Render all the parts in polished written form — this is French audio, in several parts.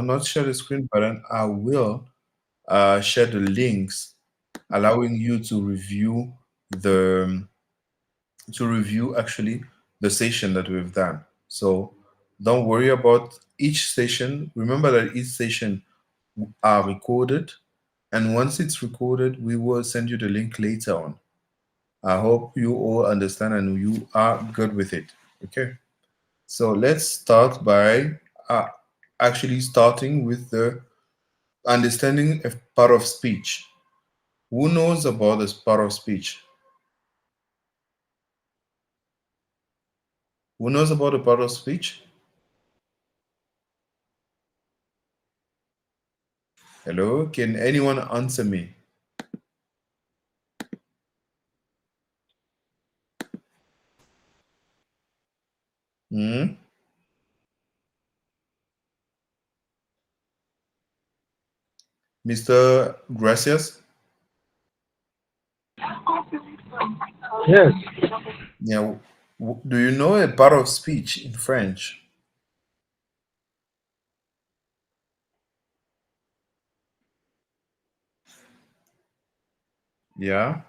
not share the screen, but then I will share the links, allowing you to review the actually the session that we've done. So don't worry about each session. Remember that each session are recorded, and once it's recorded, we will send you the link later on. I hope you all understand and you are good with it. Okay. So let's start by actually starting with the understanding a part of speech. Who knows about this part of speech? Who knows about the part of speech? Hello, can anyone answer me? Hmm? Mr. Gracias? Yes. Yeah. Do you know a part of speech in French? Yeah.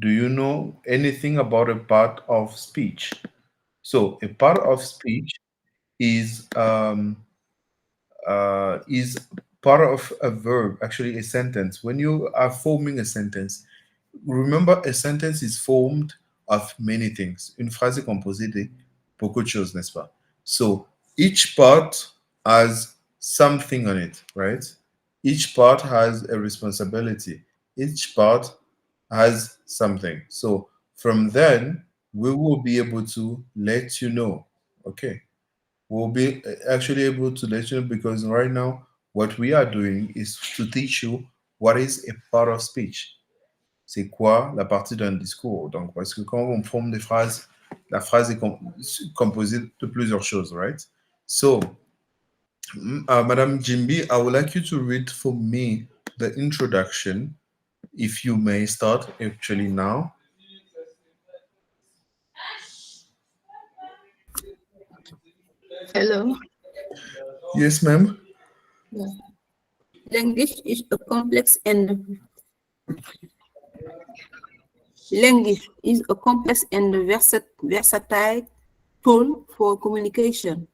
Do you know anything about a part of speech? So a part of speech is is part of a verb, actually a sentence. When you are forming a sentence, remember a sentence is formed of many things. Une phrase est composée de beaucoup de choses, n'est-ce pas? So each part has something on it, right? Each part has a responsibility. Each part has something. So from then, we will be able to let you know. Okay. We'll be actually able to let you know because right now, what we are doing is to teach you what is a part of speech. C'est quoi la partie d'un discours? Donc, parce que quand on forme des phrases, la phrase est composée de plusieurs choses, right? So, Madame Jimby, I would like you to read for me the introduction, if you may start actually now. Hello. Yes, ma'am. Language is a complex and versatile tool for communication,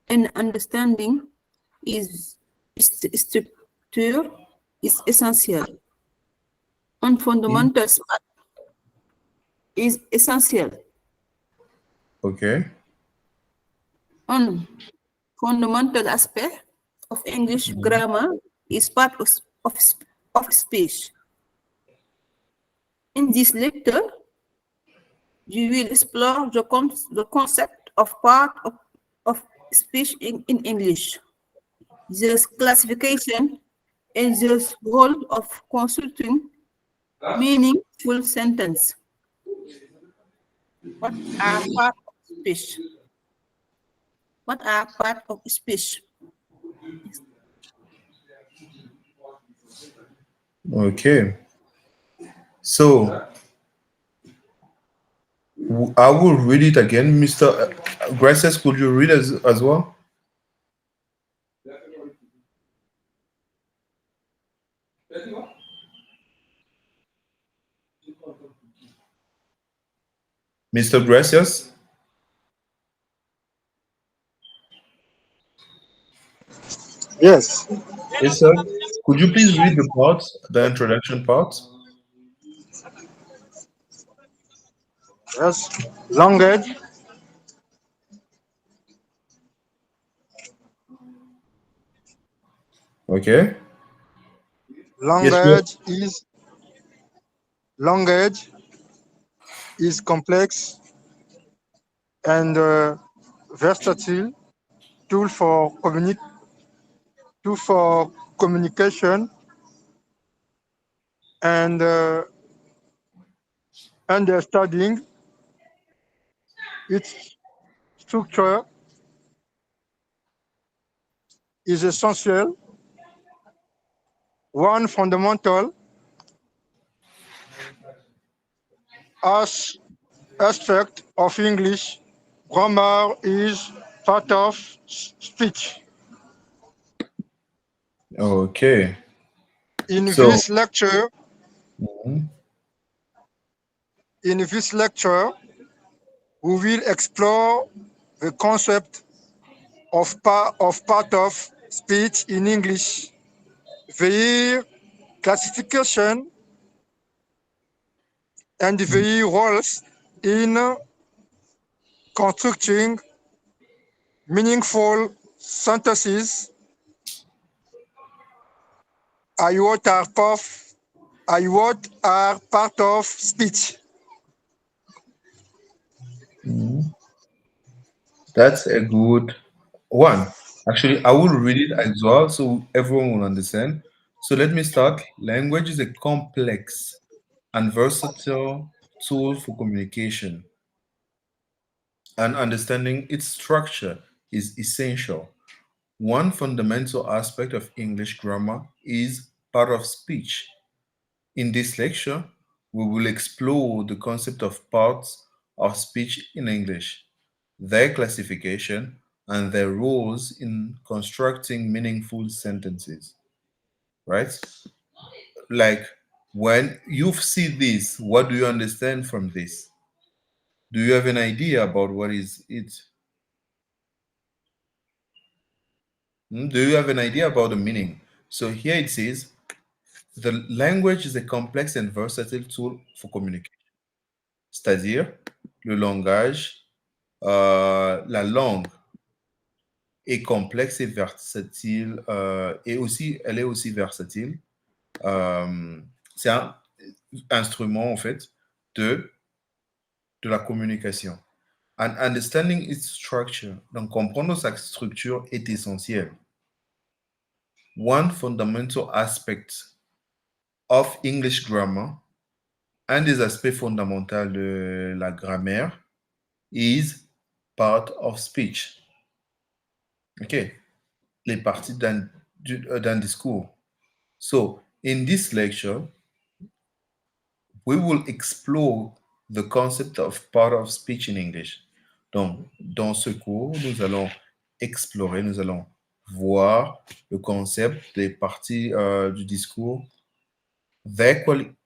and understanding is structure is essential. On fundamentals is essential. Okay. On fundamental aspect of English grammar is part of speech. In this lecture, you will explore the concept of part of speech in English, the classification, and the role of constructing meaningful sentence. What are part of speech? What are part of speech? Okay. So, I will read it again. Mr. Gracias, could you read as well? Mr. Gracias? Yes. Yes, sir. Could you please read the part, the introduction part? Yes. Language Okay. Yes, sir. language is language is complex and versatile tool for communication and understanding its structure is essential. One fundamental aspect of English grammar is part of speech. Okay. In So, this lecture, mhm, in this lecture, we will explore the concept of part of speech in English, their classification and their roles in constructing meaningful sentences. What are part of speech. mhm, that's a good one. Actually, I will read it as well so everyone will understand. So let me start. Language is a complex and versatile tool for communication, and understanding its structure is essential. One fundamental aspect of English grammar is part of speech. In this lecture, we will explore the concept of parts of speech in English, their classification, and their roles in constructing meaningful sentences, right? Like when you see this, what do you understand from this? Do you have an idea about what is it? Do you have an idea about the meaning? So here it says, the language is a complex and versatile tool for communication. C'est-à-dire, le langage, la langue est complexe et versatile, et aussi, elle est aussi versatile. Euh, c'est un instrument, en fait, de, de la communication. And understanding its structure, donc comprendre sa structure est essentiel. One fundamental aspect of English grammar, un des aspects fondamentaux de la grammaire, is part of speech. OK. Les parties d'un discours. So, in this lecture, we will explore the concept of part of speech in English. Donc, dans ce cours, nous allons explorer, nous allons voir le concept des parties du discours, their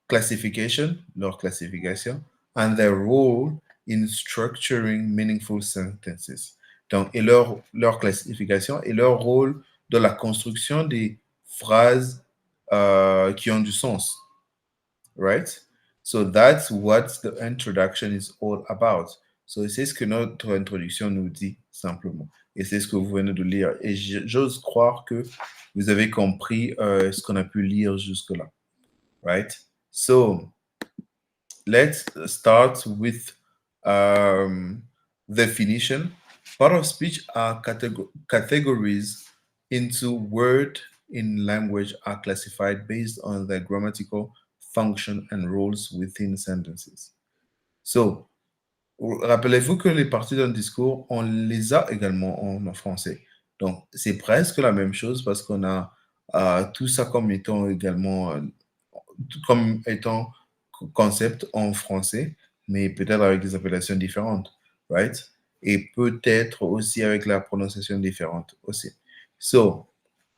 classification, leur classification, and their role in structuring meaningful sentences. Donc, et leur classification et leur rôle dans la construction des phrases qui ont du sens. Right? So that's what the introduction is all about. So c'est ce que notre introduction nous dit simplement. Et c'est ce que vous venez de lire. Et j'ose croire que vous avez compris ce qu'on a pu lire jusque-là. Right? So let's start with definition. Part of speech are categories into word in language are classified based on their grammatical function and roles within sentences. So, rappelez-vous que les parties d'un discours, on les a également en français. Donc, c'est presque la même chose parce qu'on a tout ça comme étant également, comme étant concept en français, mais peut-être avec des appellations différentes, right? Et peut-être aussi avec la prononciation différente aussi. So,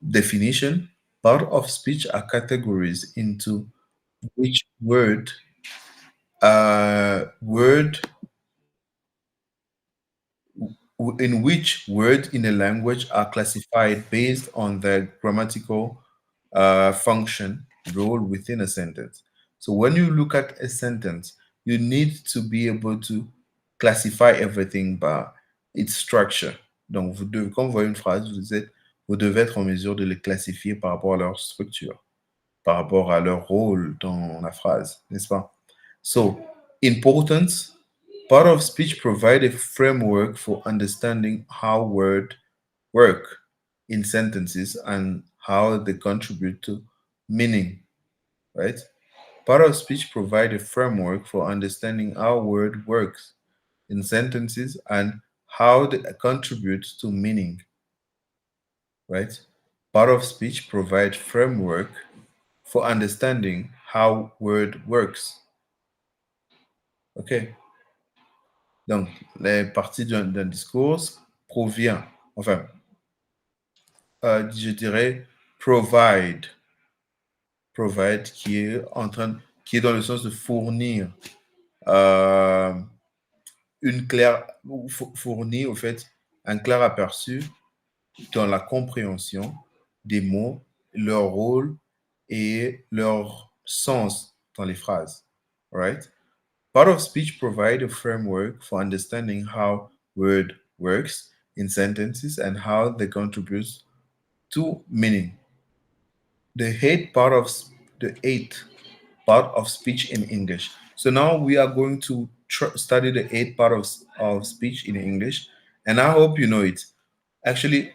definition, part of speech are categories into which in which words in a language are classified based on their grammatical function role within a sentence. So when you look at a sentence, you need to be able to classify everything by its structure. Donc, quand vous voyez une phrase, vous devez être en mesure de les classifier par rapport à leur structure, par rapport à leur rôle dans la phrase, n'est-ce pas? So, importance. Part of speech provide a framework for understanding how words work in sentences and how they contribute to meaning, right? Part of speech provide a framework for understanding how word works in sentences and how they contribute to meaning, right? Part of speech provide framework for understanding how word works. OK. Donc, les parties d'un discours provient, enfin, je dirais, provide. Provide qui est dans le sens de fournir fournir au fait un clair aperçu dans la compréhension des mots, leur rôle et leur sens dans les phrases. Right? Part of speech provide a framework for understanding how word works in sentences and how they contribute to meaning. The eighth part of speech in English. So now we are going to study the eighth part of speech in English, and I hope you know it. Actually,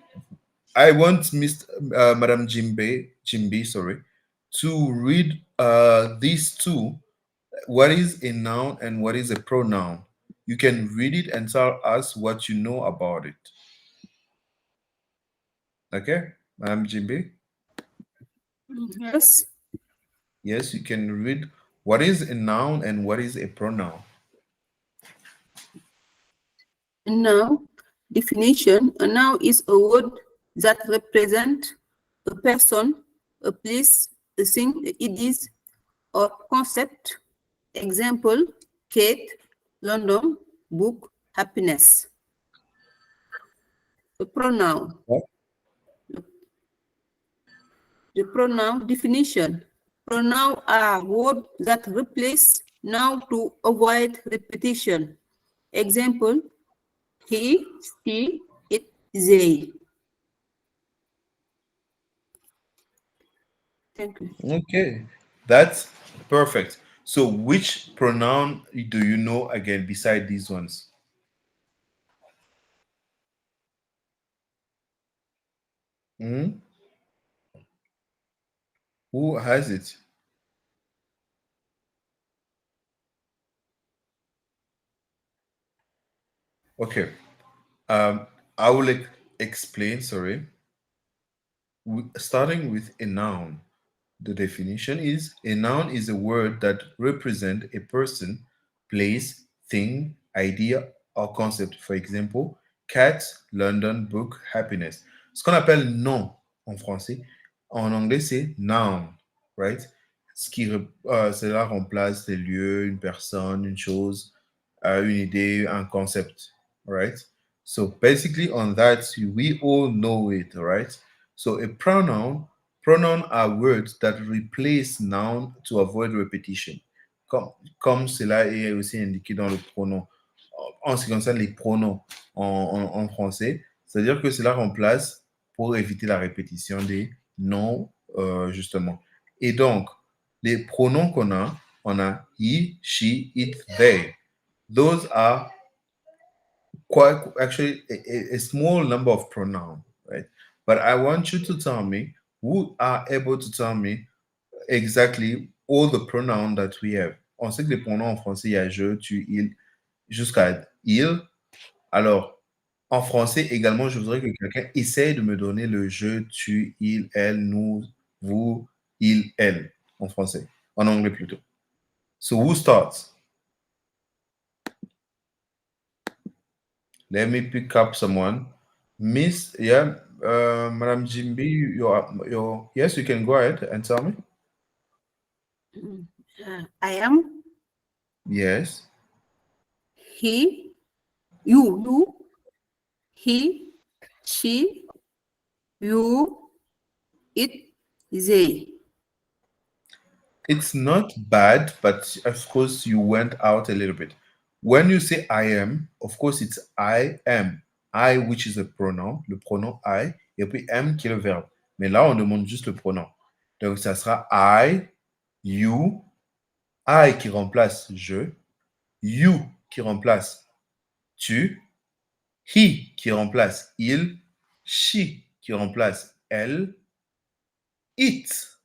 I want Madam Jimbe, sorry, to read these two. What is a noun and what is a pronoun? You can read it and tell us what you know about it. Okay, Madam Jimbe? Yes. Yes, you can read what is a noun and what is a pronoun. Now, definition. A noun is a word that represents a person, a place, a thing, it is, or concept. Example, Kate, London, book, happiness. The pronoun. What? The pronoun definition. Pronouns are words that replace noun to avoid repetition. Example, he, she, it, they. Thank you. Okay, that's perfect. So, which pronoun do you know again beside these ones? Hmm? Who has it? Okay, I will explain. Sorry, starting with a noun. The definition is a noun is a word that represents a person, place, thing, idea, or concept. For example, cat, London, book, happiness. Ce qu'on appelle nom en français, en anglais c'est noun, right? Cela remplace des lieux, une personne, une chose, une idée, un concept, right? So basically on that, we all know it, right? So a pronoun are words that replace noun to avoid repetition. Comme cela est aussi indiqué dans le pronom. En ce qui concerne les pronoms en français, c'est-à-dire que cela remplace pour éviter la répétition des noms, justement. Et donc, les pronoms qu'on a, on a he, she, it, they. Those are quite actually a small number of pronouns, right? But I want you to tell me who are able to tell me exactly all the pronouns that we have. On sait que les pronoms en français, il y a je, tu, il, jusqu'à il. Alors, en français également, je voudrais que quelqu'un essaye de me donner le je, tu, il, elle, nous, vous, il, elle, en français. En anglais plutôt. So who starts? Let me pick up someone. Miss, yeah, Madam Jimby, yes, you can go ahead and tell me. I am, Yes. he, you, he, she, you, it, they. It's not bad, but of course you went out a little bit. When you say I am, of course it's I am. I, which is a pronom, le pronom I, et puis am qui est le verbe. Mais là, on demande juste le pronom. Donc, ça sera I, you, I qui remplace je, you qui remplace tu, he qui remplace il, she qui remplace elle, it.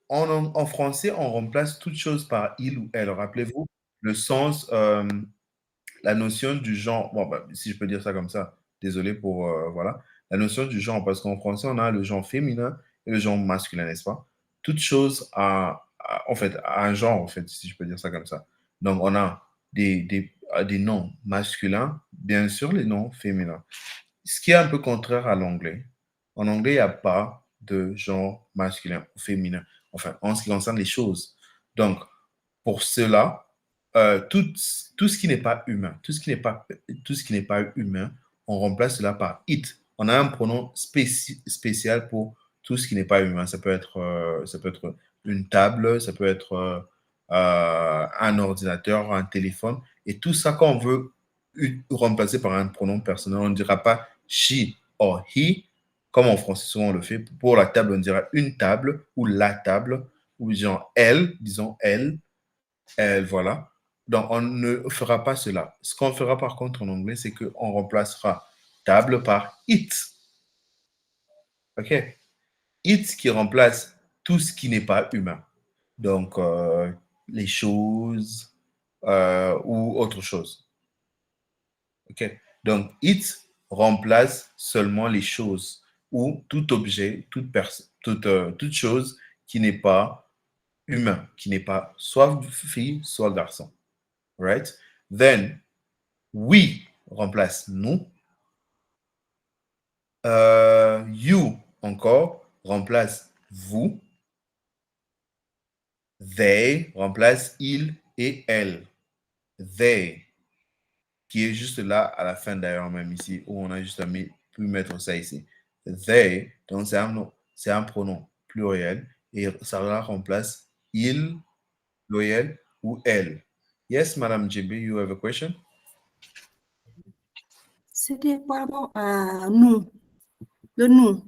En français, on remplace toute chose par il ou elle. Rappelez-vous le sens, la notion du genre. Bon, bah, si je peux dire ça comme ça, désolé pour. Voilà. La notion du genre, parce qu'en français, on a le genre féminin et le genre masculin, n'est-ce pas? Toute chose en fait, a un genre, en fait, si je peux dire ça comme ça. Donc, on a des noms masculins, bien sûr, les noms féminins. Ce qui est un peu contraire à l'anglais. En anglais, il n'y a pas de genre masculin ou féminin. Enfin, en ce qui concerne les choses. Donc, pour cela, tout ce qui n'est pas humain, tout ce qui n'est pas humain, on remplace cela par it. On a un pronom spécial pour tout ce qui n'est pas humain. Ça peut être une table, ça peut être un ordinateur, un téléphone. Et tout ça, quand on veut remplacer par un pronom personnel, on ne dira pas she or he, comme en français souvent on le fait. Pour la table, on dira une table ou la table, ou genre elle, disons elle, voilà. Donc, on ne fera pas cela. Ce qu'on fera par contre en anglais, c'est qu'on remplacera table par it. OK? It qui remplace tout ce qui n'est pas humain. Donc, les choses ou autre chose. OK? Donc, it remplace seulement les choses ou tout objet, toute chose qui n'est pas humain, qui n'est pas soit fille, soit garçon. Right? Then, we remplace nous. You, encore, remplace vous. They remplace il et elle. They, qui est juste là à la fin d'ailleurs, même ici, où on a juste pu mettre ça ici. They, donc c'est un pronom pluriel et ça remplace il, pluriel ou elle. Yes, Madame JB, you have a question? C'était par rapport à nous, le nous.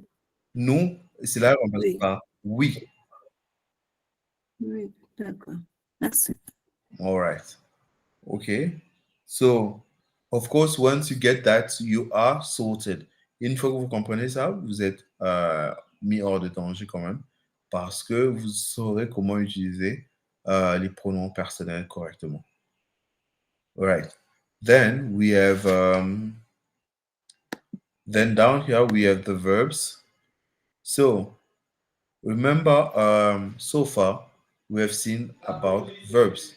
Nous, cela remplace Oui. par oui. Oui, d'accord. Merci. All right. Okay. So, of course, once you get that, you are sorted. Une fois que vous comprenez ça, vous êtes mis hors de danger quand même, parce que vous saurez comment utiliser les pronoms personnels correctement. All right. Then we have, then down here we have the verbs. So, remember, so far we have seen about verbs.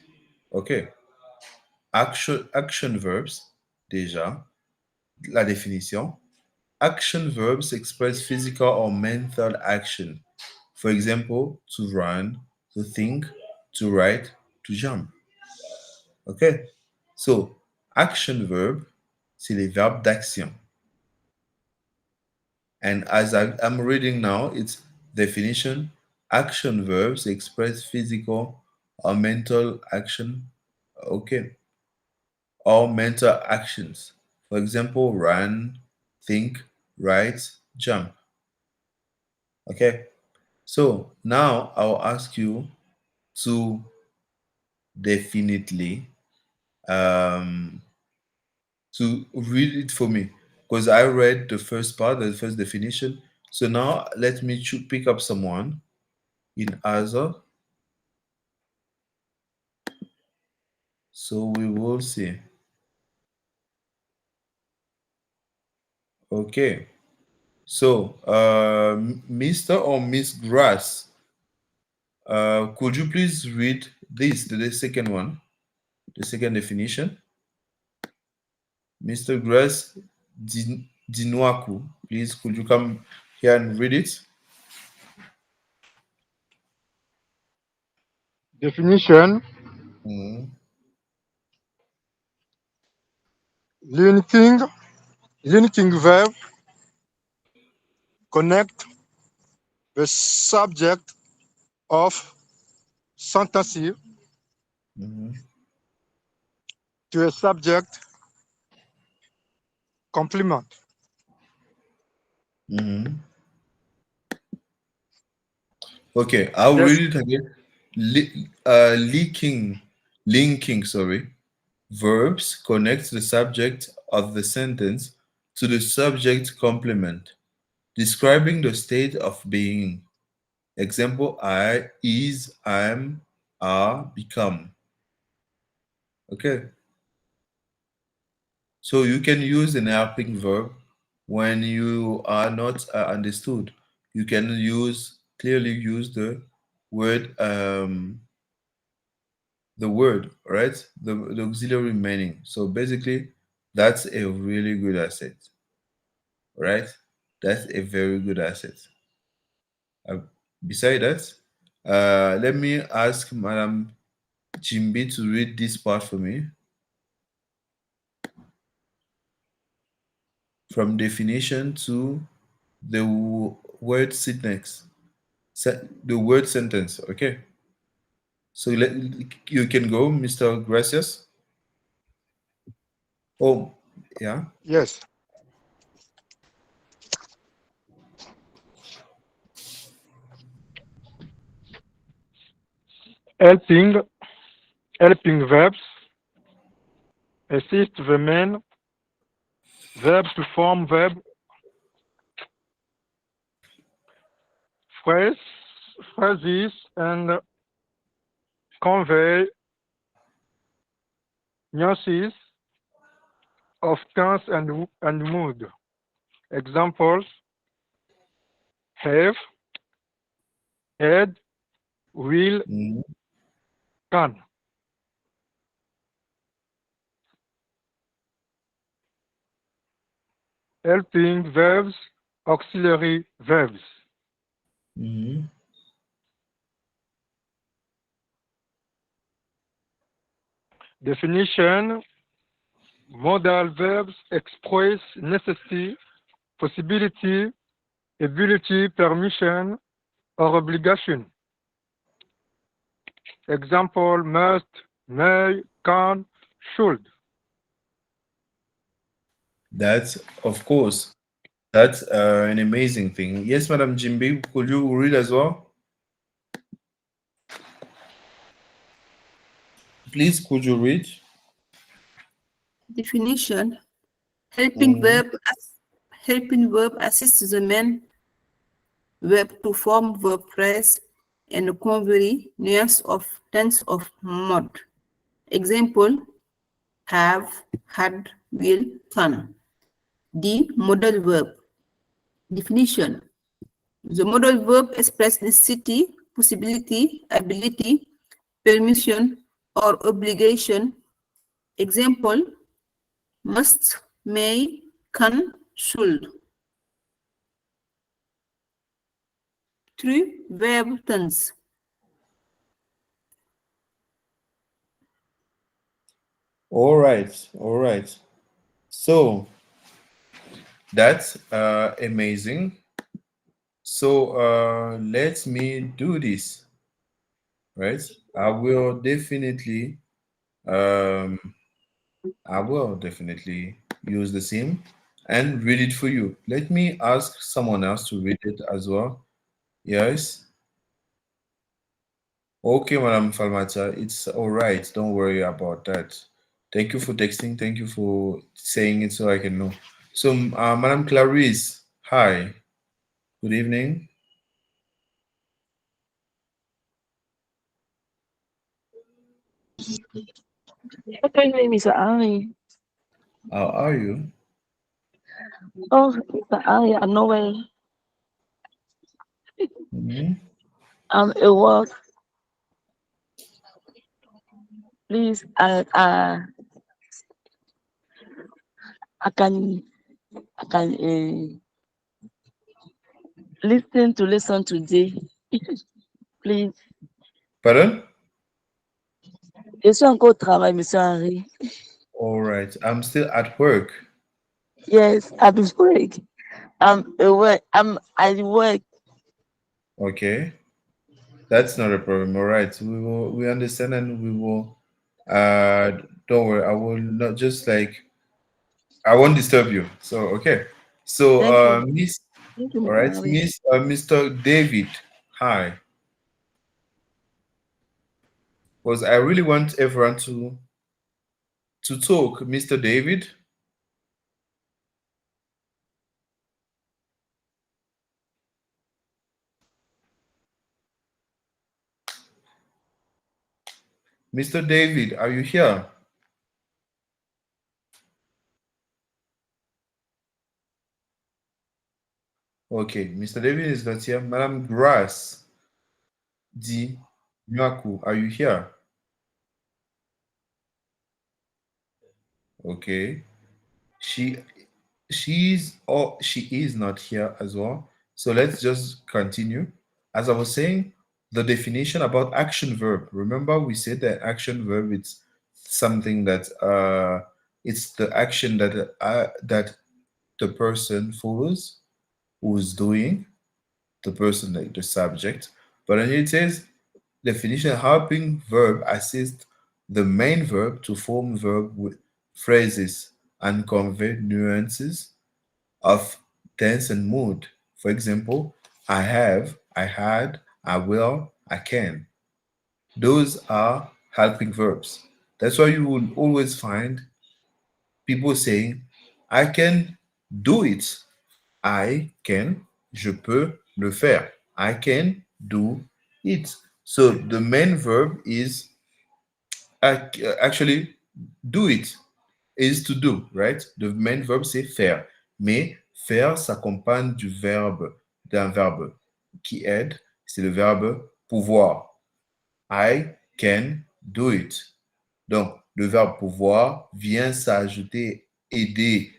Okay. Action verbs, déjà, la définition. Action verbs express physical or mental action. For example, to run, to think, to write, to jump. Okay? So, action verb, c'est les verbes d'action. And as I'm reading now, its definition, action verbs express physical or mental action. Okay. Or mental actions. For example, run, think, write, jump. Okay. So now I'll ask you to definitely to read it for me, because I read the first part, the first definition. So now let me pick up someone in other. So we will see. Okay. So Mr. or Miss Grass, could you please read this, the second one, the second definition? Mr. Grass Dinwaku, please, could you come here and read it? Definition. Linking verb connect the subject of sentence to a subject complement. Okay, I'll Yes. read it again. Linking, verbs connect the subject of the sentence to the subject complement, describing the state of being. Example, I, is, am, are, become. Okay. So you can use an helping verb when you are not understood. You can clearly use the word, right? The auxiliary meaning. So basically, that's a really good asset, right? That's a very good asset. Beside that, let me ask Madam Jimbi to read this part for me. From definition to the word sit next. The word sentence, okay? So you can go, Mr. Gracias. Oh, yeah. Yes. Helping verbs assist the main verb to form verb phrases and convey nuances of tense and mood. Examples: have, had, will, Mhm. can. Helping verbs, auxiliary verbs. Mhm. Definition: modal verbs express necessity, possibility, ability, permission, or obligation. Example: must, may, can, should. That's, of course, that's an amazing thing. Yes, Madam Jimbi, could you read as well? Please, could you read? Definition: Mhm. helping verb assists the main verb to form verb phrase and convey nuance of tense of mode. Example: have, had, will, can. D. Modal verb. Definition: the modal verb expresses necessity, possibility, ability, permission, or obligation. Example: must, may, can, should. 3. Verb tense. All right, all right. So that's amazing. So let me do this, right? I will definitely, um, I will definitely use the same and read it for you. Let me ask someone else to read it as well. Yes. Okay, Madam Falmata, it's all right. Don't worry about that. Thank you for texting. Thank you for saying it so I can know. So, Madam Clarice, hi. Good evening. Okay, name is Ali. How are you? Oh, Mr. Ali, I know where Mhm. it was. Please, I can, listen today. Please. Pardon? Je suis encore au travail, Monsieur Henry. All right. I'm still at work. Yes, I'm at work. I work. Okay. That's not a problem. All right. We understand and we will don't worry. I will not just like I won't disturb you. So okay. So Thank you. Miss Thank you, all Mr. right, Henry. Miss Mr. David. Hi. Because I really want everyone to talk. Mr. David. Mr. David, are you here? Okay, Mr. David is not here. Madam Grass Di Nyaku, are you here? Okay. She she is not here as well. So let's just continue. as I was saying, the definition about action verb. Remember, we said that action verb it's something that it's the action that the person follows, who is doing, the person, like the subject. But then it says definition: helping verb assist the main verb to form verb with phrases and convey nuances of tense and mood. For example, I have, I had, I will, I can. Those are helping verbs. That's why you will always find people saying, I can do it. I can, je peux le faire. I can do it. So the main verb is actually do it, is to do, right? The main verb c'est faire. Mais faire s'accompagne d'un verbe qui aide, c'est le verbe pouvoir. I can do it. Donc, le verbe pouvoir vient s'ajouter, aider,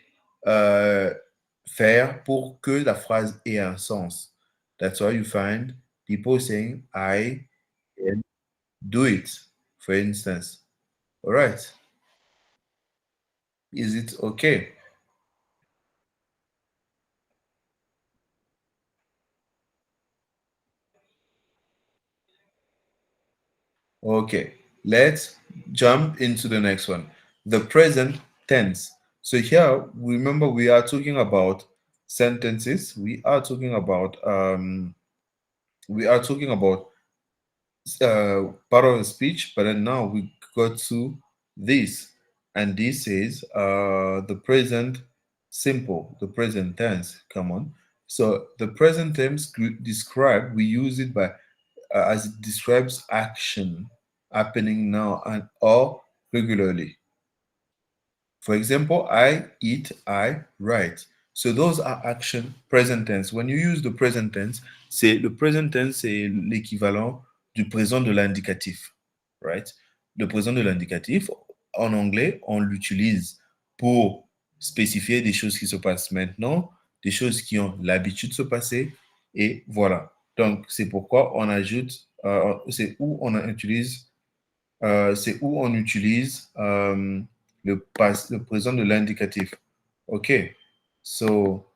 faire pour que la phrase ait un sens. That's why you find people saying, I can do it, for instance. All right. Is it okay? Okay, let's jump into the next one. The present tense. So here, remember we are talking about sentences. We are talking about part of the speech, but then now we got to this, and this is the present simple, the present tense. Come on. So the present tense describe, we use it by as it describes action happening now and or regularly. For example, I eat, I write. So those are action present tense. When you use the present tense, c'est le present tense, c'est l'équivalent du présent de l'indicatif, right? Le présent de l'indicatif, en anglais, on l'utilise pour spécifier des choses qui se passent maintenant, des choses qui ont l'habitude de se passer, et voilà. Donc, c'est pourquoi on ajoute, c'est où on utilise le présent de l'indicatif. Okay, so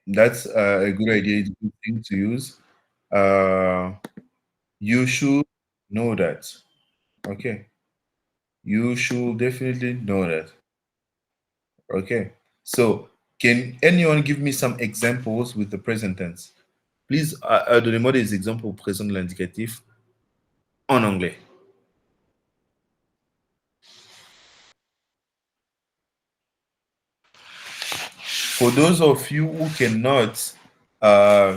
that's a good idea, it's a good thing to use. You should know that. Okay, you should definitely know that. Okay, so can anyone give me some examples with the present tense? Please, donnez-moi des exemples au présent de l'indicatif en anglais. For those of you who cannot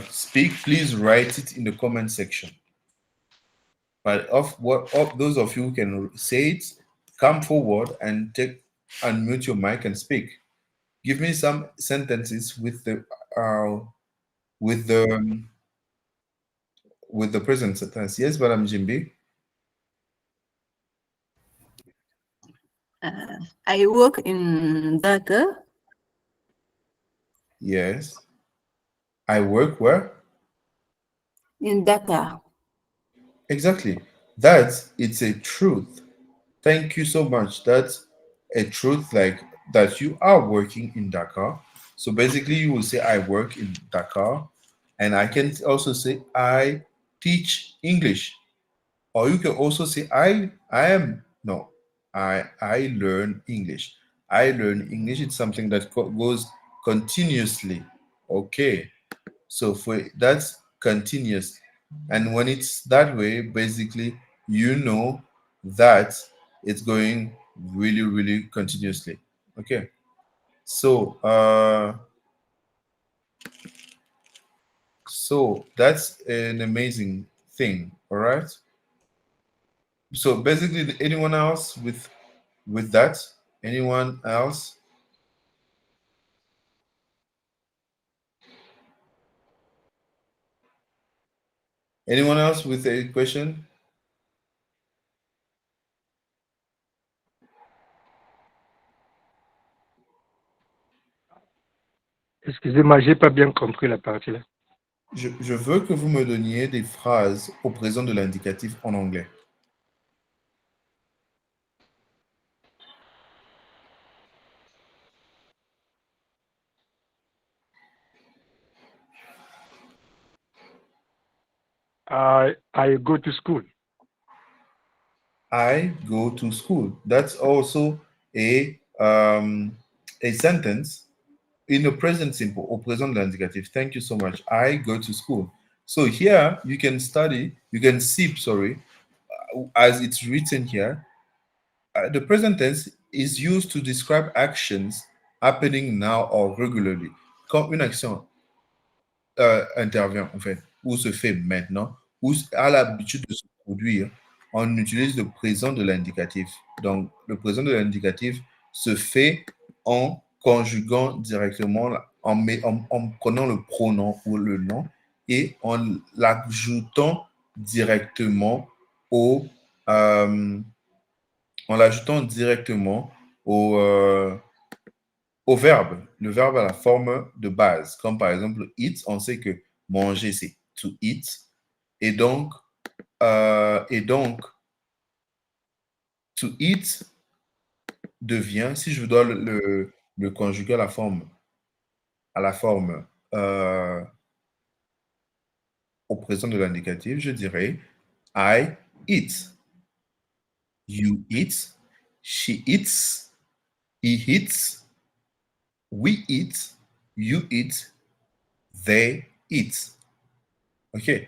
speak, please write it in the comment section. But of those of you who can say it, come forward and unmute your mic and speak. Give me some sentences with the present sentence. Yes, Madam Jimbi. I work in Dhaka. Yes. I work where? In Dhaka. Exactly. It's a truth. Thank you so much. That's a truth, like that you are working in Dakar. So basically, you will say, I work in Dakar. And I can also say, I teach English. Or you can also say, I learn English. I learn English. It's something that goes continuously. Okay. So that's continuous. And when it's that way, basically, you know that it's going really, really continuously. Okay. So that's an amazing thing. All right. So basically, anyone else with that? Anyone else? Anyone else with a question? Excusez-moi, j'ai pas bien compris la partie là. Je veux que vous me donniez des phrases au présent de l'indicatif en anglais. I go to school. I go to school. That's also a sentence in the present simple, au présent de l'indicatif. Thank you so much. I go to school. So here you can see, as it's written here, the present tense is used to describe actions happening now or regularly. Quand une action intervient, en fait, ou se fait maintenant, ou a l'habitude de se produire, on utilise le présent de l'indicatif. Donc, le présent de l'indicatif se fait en conjuguant directement, en prenant le pronom ou le nom et en l'ajoutant directement au, au verbe. Le verbe a la forme de base. Comme par exemple, eat, on sait que manger, c'est to eat. Et donc, to eat devient, si je dois le conjuguer à la forme au présent de l'indicatif, je dirais I eat. You eat. She eats. He eats. We eat. You eat. They eat. OK.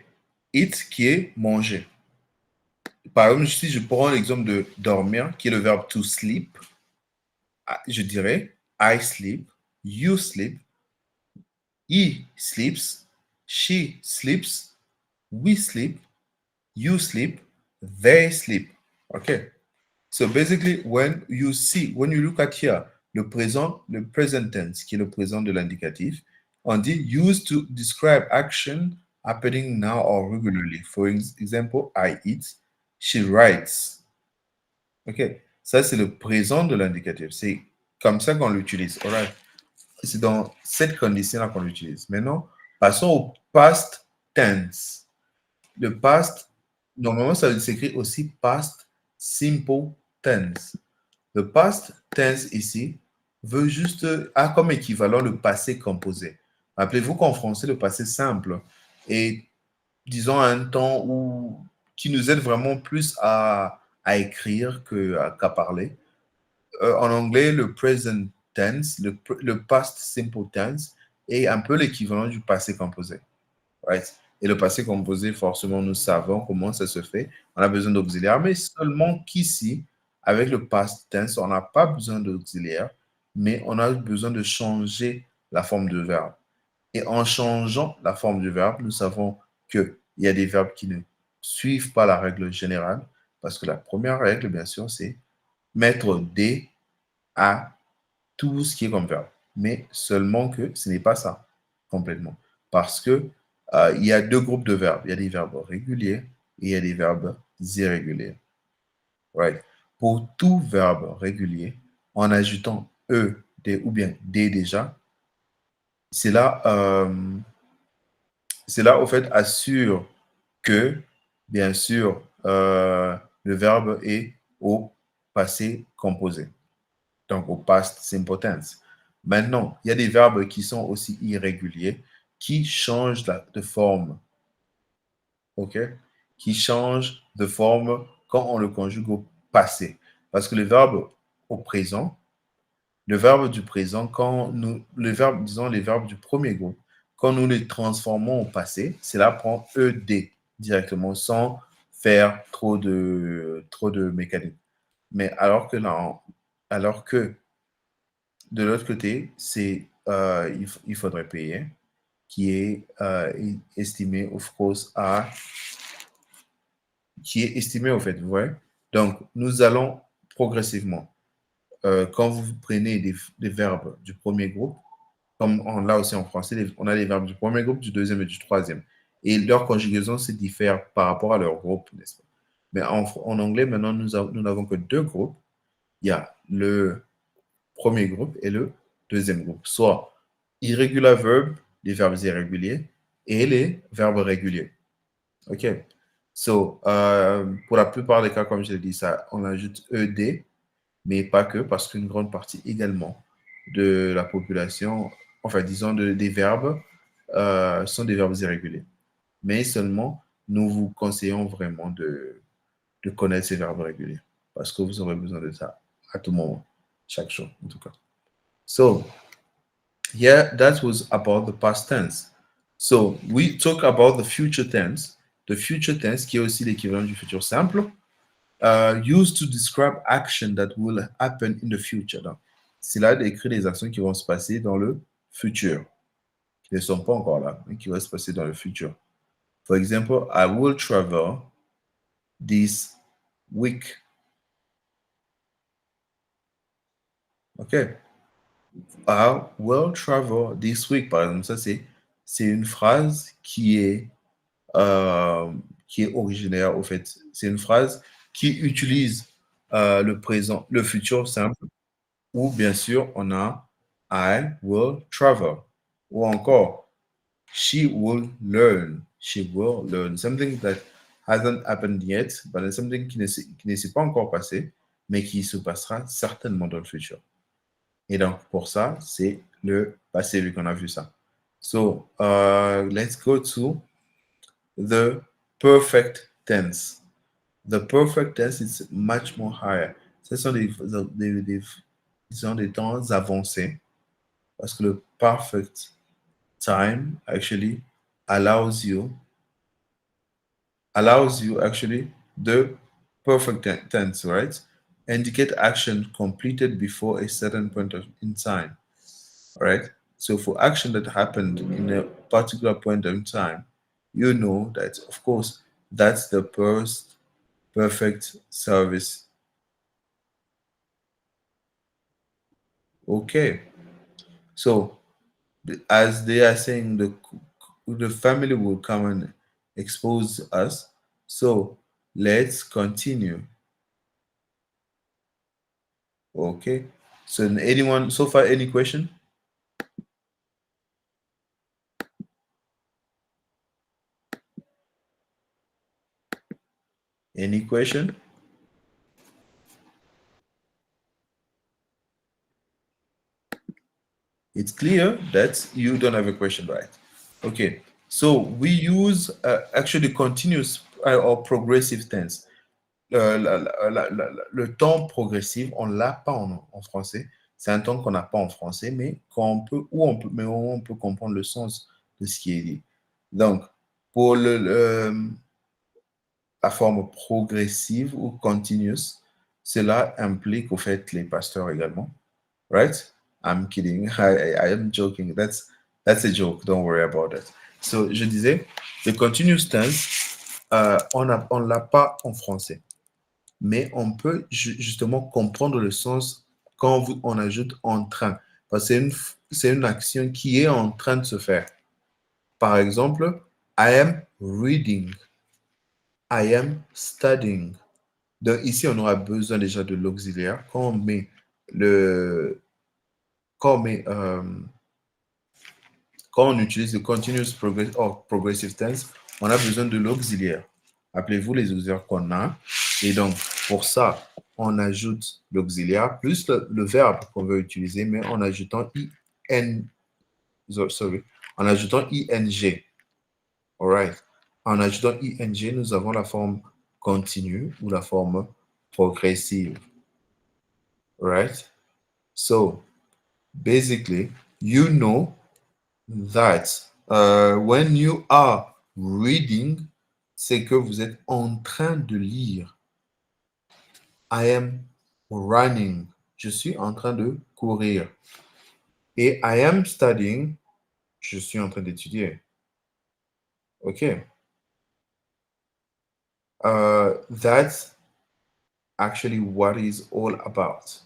Eat qui est manger. Par exemple, si je prends l'exemple de dormir, qui est le verbe to sleep, je dirais I sleep, you sleep, he sleeps, she sleeps, we sleep, you sleep, they sleep. Okay. So basically, when you look at here, le present tense, qui est le présent de l'indicatif, on dit used to describe action happening now or regularly. For example, I eat, she writes. OK. Ça, c'est le présent de l'indicatif. C'est comme ça qu'on l'utilise. Alright. C'est dans cette condition-là qu'on l'utilise. Maintenant, passons au past tense. Le past, normalement, ça s'écrit aussi past simple tense. Le past tense ici veut juste, a comme équivalent le passé composé. Rappelez-vous qu'en français, le passé simple est, disons, un temps qui nous aide vraiment plus à écrire qu'à parler. En anglais, le present tense, le past simple tense, est un peu l'équivalent du passé composé. Right? Et le passé composé, forcément, nous savons comment ça se fait. On a besoin d'auxiliaires, mais seulement qu'ici, avec le past tense, on n'a pas besoin d'auxiliaire, mais on a besoin de changer la forme du verbe. Et en changeant la forme du verbe, nous savons qu'il y a des verbes qui ne suivent pas la règle générale, parce que la première règle, bien sûr, c'est mettre des à tout ce qui est comme verbe. Mais seulement que ce n'est pas ça, complètement. Parce que il y a deux groupes de verbes. Il y a des verbes réguliers et il y a des verbes irréguliers. Right. Pour tout verbe régulier, en ajoutant E, D ou bien D déjà, cela, au fait, assure que, bien sûr, le verbe est au passé composé. Donc, au past simple tense. Maintenant, il y a des verbes qui sont aussi irréguliers, qui changent de forme. OK? Qui changent de forme quand on le conjugue au passé. Parce que le verbe au présent, le verbe du présent, disons les verbes du premier groupe, quand nous les transformons au passé, cela prend ED directement, sans faire trop de mécanique. Mais alors que de l'autre côté, il faudrait payer, qui est estimé, of course, qui est estimé, au fait, vous voyez. Donc, nous allons progressivement. Quand vous prenez des verbes du premier groupe, comme on l'a aussi en français, on a les verbes du premier groupe, du deuxième et du troisième. Et leur conjugaison se diffère par rapport à leur groupe, n'est-ce pas? Mais en anglais, maintenant, nous n'avons que deux groupes. Il y a le premier groupe et le deuxième groupe. Soit irregular verb, les verbes irréguliers, et les verbes réguliers. OK. So, pour la plupart des cas, comme je l'ai dit, ça, on ajoute ED, mais pas que, parce qu'une grande partie également de la population, enfin, disons, des verbes, sont des verbes irréguliers. Mais seulement, nous vous conseillons vraiment de connaître ces verbes réguliers, parce que vous aurez besoin de ça à tout moment, chaque jour, en tout cas. So, yeah, that was about the past tense. So, we talk about the future tense. The future tense, qui est aussi l'équivalent du futur simple, used to describe action that will happen in the future. Donc, c'est là décrit les actions qui vont se passer dans le futur, qui ne sont pas encore là, mais qui vont se passer dans le futur. For example, I will travel this week. Okay. I will travel this week, par exemple. Ça, c'est une phrase qui est originaire, au fait. C'est une phrase qui utilise le présent, le futur simple, ou bien sûr, on a I will travel, ou encore she will learn. She will learn. Something that hasn't happened yet, but it's something qui ne s'est pas encore passé, mais qui se passera certainement dans le futur. Et donc, pour ça, c'est le passé, vu qu'on a vu ça. So, let's go to the perfect tense. The perfect tense is much more higher. Ce sont des temps avancés, parce que le perfect time actually allows you actually the perfect tense, right? Indicate action completed before a certain point in time. All right. So for action that happened in a particular point in time, you know that, of course, that's the first perfect service. Okay. So as they are saying, the family will come and expose us. So let's continue. Okay. So anyone so far, any question? Any question? It's clear that you don't have a question, right? Okay. So we use actually continuous or progressive tense. Le temps progressif, on l'a pas en français. C'est un temps qu'on n'a pas en français, mais on peut comprendre le sens de ce qui est dit. Donc, pour la forme progressive ou continuous, cela implique au fait les pasteurs également, right? I'm kidding. I am joking. That's a joke. Don't worry about it. So, je disais, le continuous tense, on l'a pas en français. Mais on peut justement comprendre le sens quand on ajoute en train. Parce que c'est une action qui est en train de se faire. Par exemple, I am reading. I am studying. Donc ici, on aura besoin déjà de l'auxiliaire. Quand on met quand on utilise le continuous progressive tense, on a besoin de l'auxiliaire. Appelez-vous les auxiliaires qu'on a. Et donc, pour ça, on ajoute l'auxiliaire plus le verbe qu'on veut utiliser, mais en ajoutant en ajoutant ing. All right. En ajoutant ing, nous avons la forme continue ou la forme progressive. All right. So, basically, you know that when you are reading, c'est que vous êtes en train de lire. I am running. Je suis en train de courir. Et I am studying. Je suis en train d'étudier. OK. That's actually what it's all about.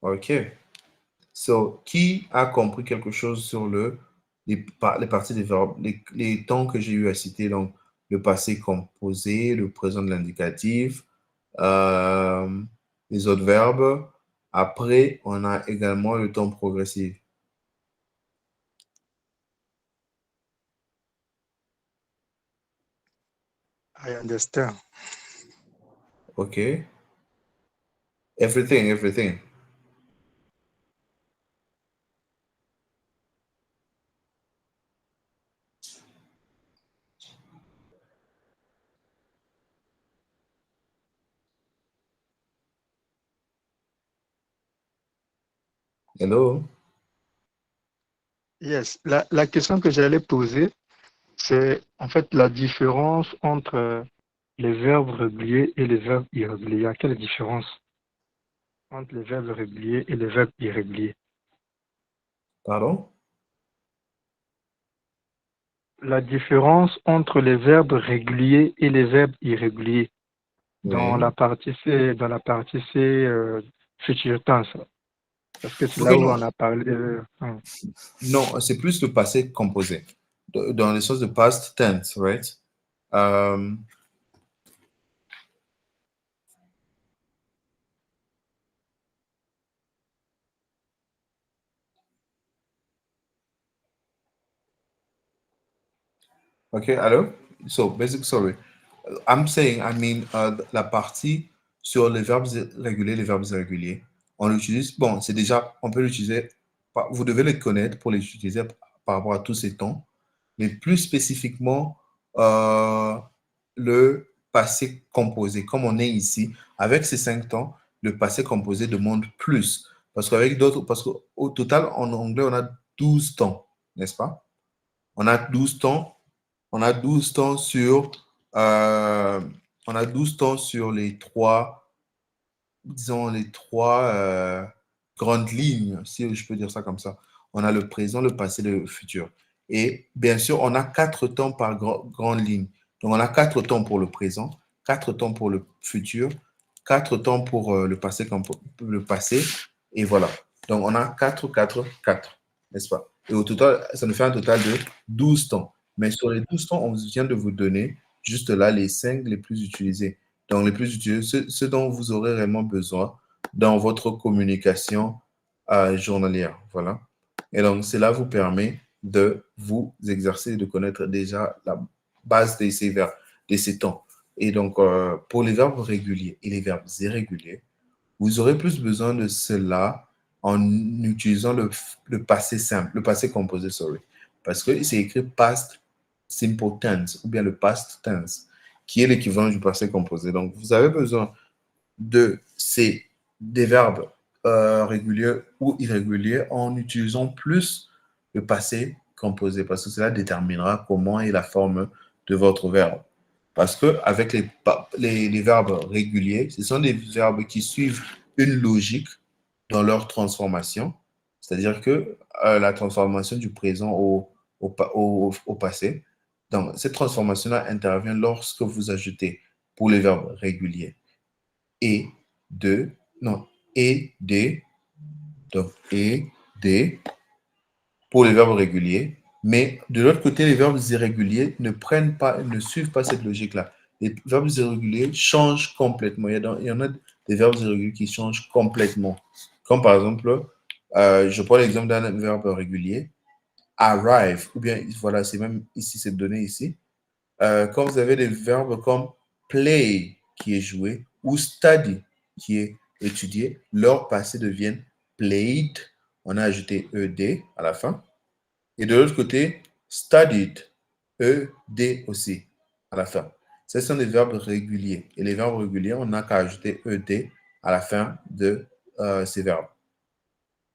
OK. So, qui a compris quelque chose sur les parties des verbes, les temps que j'ai eu à citer, donc le passé composé, le présent de l'indicatif, les autres verbes, Après, on a également le temps progressif. I understand. OK? Everything. Hello? Yes, la question que j'allais poser, c'est en fait la différence entre les verbes réguliers et les verbes irréguliers. Il y a quelle différence entre les verbes réguliers et les verbes irréguliers? Pardon? La différence entre les verbes réguliers et les verbes irréguliers dans Oui. la partie C, futur tense. Parce que c'est OK, là où non. on a parlé. Non, c'est plus le passé composé. Dans le sens de past tense, right? Euh, okay, hello? So, sorry. I'm saying, la partie sur les verbes réguliers, les verbes irréguliers, on l'utilise, bon, c'est déjà, on peut l'utiliser, vous devez les connaître pour les utiliser par rapport à tous ces temps, mais plus spécifiquement, le passé composé, comme on est ici, avec ces 5 temps, le passé composé demande plus. Parce qu'au total, en anglais, on a 12 temps, n'est-ce pas? On a 12 temps. On a 12 temps sur, on a 12 temps sur les trois, disons, les trois grandes lignes, si je peux dire ça comme ça. On a le présent, le passé, le futur. Et bien sûr, on a 4 temps par grande ligne. Donc, on a 4 temps pour le présent, 4 temps pour le futur, 4 temps pour le passé, et voilà. Donc, on a 4, 4, 4, n'est-ce pas? Et au total, ça nous fait un total de 12 temps. Mais sur les 12 temps, on vient de vous donner juste là les 5 les plus utilisés. Donc, les plus utilisés, ce dont vous aurez réellement besoin dans votre communication journalière. Voilà. Et donc, cela vous permet de vous exercer, de connaître déjà la base de ces verbes, de ces temps. Et donc, pour les verbes réguliers et les verbes irréguliers, vous aurez plus besoin de cela en utilisant le passé simple, le passé composé, sorry. Parce que c'est écrit past simple tense ou bien le past tense, qui est l'équivalent du passé composé. Donc, vous avez besoin des verbes réguliers ou irréguliers en utilisant plus le passé composé parce que cela déterminera comment est la forme de votre verbe. Parce que avec les verbes réguliers, ce sont des verbes qui suivent une logique dans leur transformation, c'est-à-dire que la transformation du présent au passé. Donc, cette transformation-là intervient lorsque vous ajoutez pour les verbes réguliers et de, non, et des, donc et des pour les verbes réguliers. Mais de l'autre côté, les verbes irréguliers ne suivent pas cette logique-là. Les verbes irréguliers changent complètement. Il y en a des verbes irréguliers qui changent complètement. Comme par exemple, je prends l'exemple d'un verbe régulier, arrive, ou bien voilà, c'est même ici, c'est donné ici. Quand vous avez des verbes comme play, qui est joué, ou study, qui est étudié, leur passé devient played. On a ajouté ed à la fin. Et de l'autre côté, studied, ed aussi à la fin. Ce sont des verbes réguliers. Et les verbes réguliers, on n'a qu'à ajouter ed à la fin de ces verbes.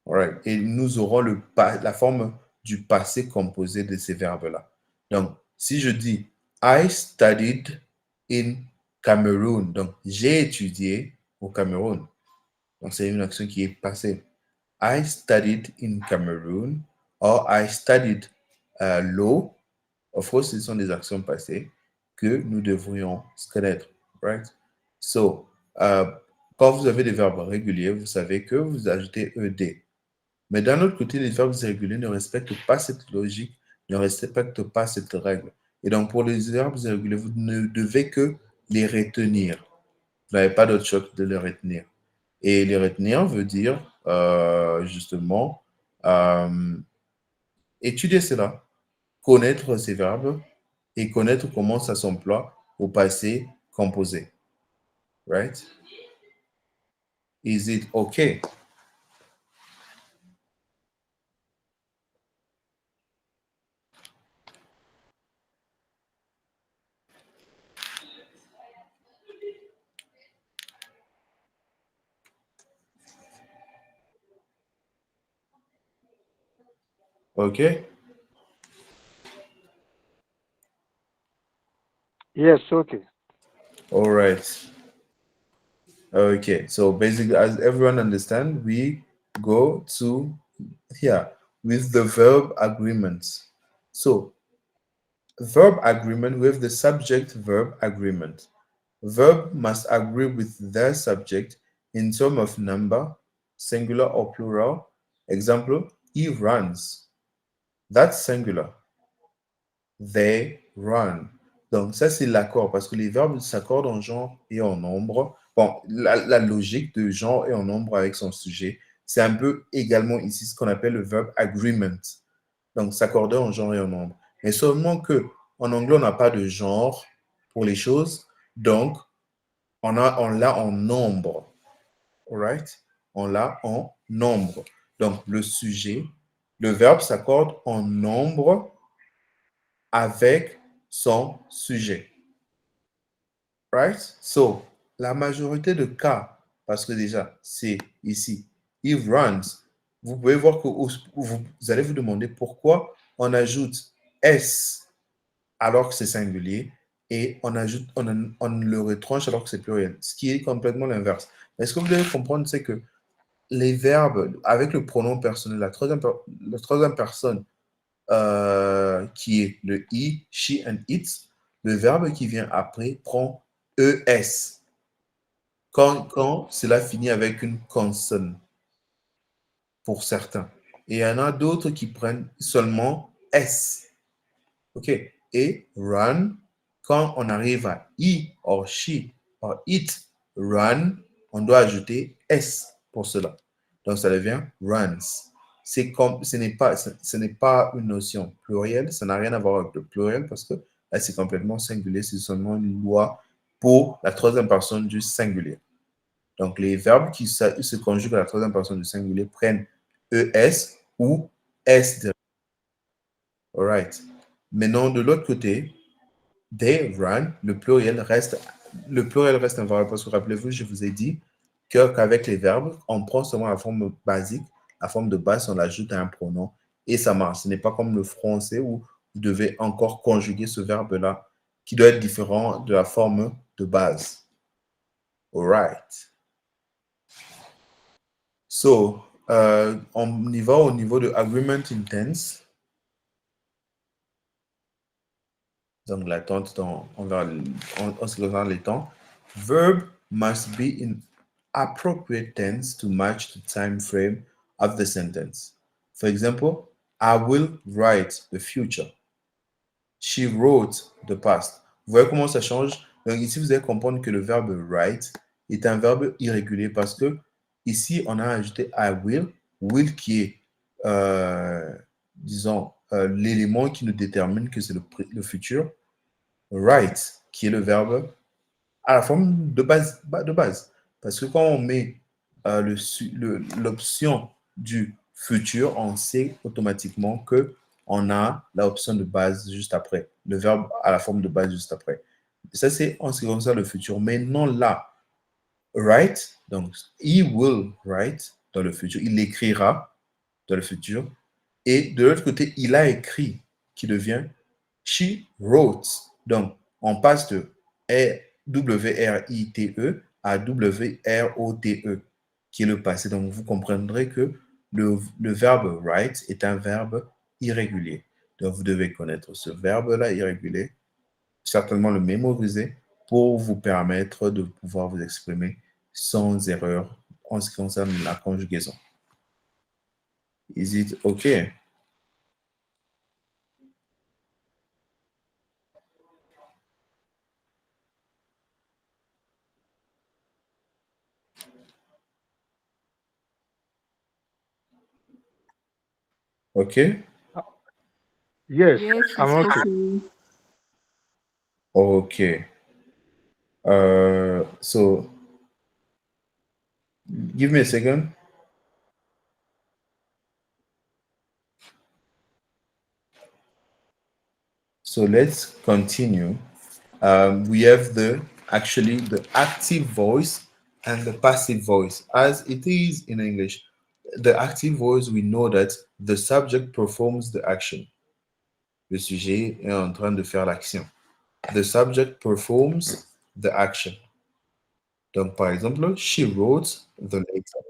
Alright. Et nous aurons la forme du passé composé de ces verbes-là. Donc, si je dis I studied in Cameroon, donc j'ai étudié au Cameroun. Donc, c'est une action qui est passée. I studied in Cameroon or I studied law. Of course, ce sont des actions passées que nous devrions connaître. Right? So, quand vous avez des verbes réguliers, vous savez que vous ajoutez ed. Mais d'un autre côté, les verbes irréguliers ne respectent pas cette logique, ne respectent pas cette règle. Et donc, pour les verbes irréguliers, vous ne devez que les retenir. Vous n'avez pas d'autre choix que de les retenir. Et les retenir veut dire justement étudier cela, connaître ces verbes et connaître comment ça s'emploie au passé composé. Right? Is it okay? Okay? Yes, okay. All right. Okay, so basically, as everyone understand, we go to here with the verb agreements. So, verb agreement with the subject-verb agreement. Verb must agree with their subject in terms of number, singular or plural. Example, he runs. That's singular. They run. Donc, ça, c'est l'accord parce que les verbes s'accordent en genre et en nombre. Bon, la logique de genre et en nombre avec son sujet, c'est un peu également ici ce qu'on appelle le verbe agreement. Donc, s'accorder en genre et en nombre. Mais seulement que en anglais, on n'a pas de genre pour les choses. Donc, on l'a en nombre. All right? On l'a en nombre. Donc, le sujet, le verbe s'accorde en nombre avec son sujet. Right? So, la majorité de cas, parce que déjà, c'est ici, he runs. Vous pouvez voir que vous allez vous demander pourquoi on ajoute S alors que c'est singulier et on le retranche alors que c'est pluriel, ce qui est complètement l'inverse. Mais ce que vous devez comprendre, c'est que les verbes avec le pronom personnel, la troisième personne qui est le he, she and it, le verbe qui vient après prend ES quand cela finit avec une consonne pour certains. Et il y en a d'autres qui prennent seulement S. OK. Et run, quand on arrive à he or she or it, run, on doit ajouter S pour cela. Donc ça devient runs. Ce n'est pas une notion plurielle, ça n'a rien à voir avec le pluriel parce que là c'est complètement singulier, c'est seulement une loi pour la troisième personne du singulier. Donc les verbes qui se conjuguent à la troisième personne du singulier prennent ES ou S. All right. Maintenant de l'autre côté, they run, le pluriel reste un variable parce que rappelez-vous, je vous ai dit qu'avec les verbes, on prend seulement la forme basique, la forme de base, on l'ajoute à un pronom et ça marche. Ce n'est pas comme le français où vous devez encore conjuguer ce verbe-là qui doit être différent de la forme de base. All right. So, on y va au niveau de agreement intense. Donc, l'attente en ce qui concerne les temps. Verb must be in appropriate tense to match the time frame of the sentence. For example, I will write the future. She wrote the past. Vous voyez comment ça change? Donc ici, vous allez comprendre que le verbe write est un verbe irrégulier parce que ici, on a ajouté I will qui est, disons, l'élément qui nous détermine que c'est le futur. Write, qui est le verbe à la forme de base. Parce que quand on met l'option du futur, on sait automatiquement que on a l'option de base juste après, le verbe à la forme de base juste après. Ça, c'est en ce qui concerne le futur. Mais non là, write, donc he will write dans le futur, il écrira dans le futur. Et de l'autre côté, il a écrit, qui devient she wrote. Donc, on passe de W-R-I-T-E à W-R-O-T-E, qui est le passé. Donc, vous comprendrez que le verbe write est un verbe irrégulier. Donc, vous devez connaître ce verbe-là irrégulier, certainement le mémoriser pour vous permettre de pouvoir vous exprimer sans erreur en ce qui concerne la conjugaison. Is it okay? Okay? Yes, Yes, I'm it's okay. okay. Okay. So give me a second. So let's continue. We have the active voice and the passive voice. As it is in English, the active voice, we know that the subject performs the action. Le sujet est en train de faire l'action. The subject performs the action. Donc, par exemple, she wrote the letter.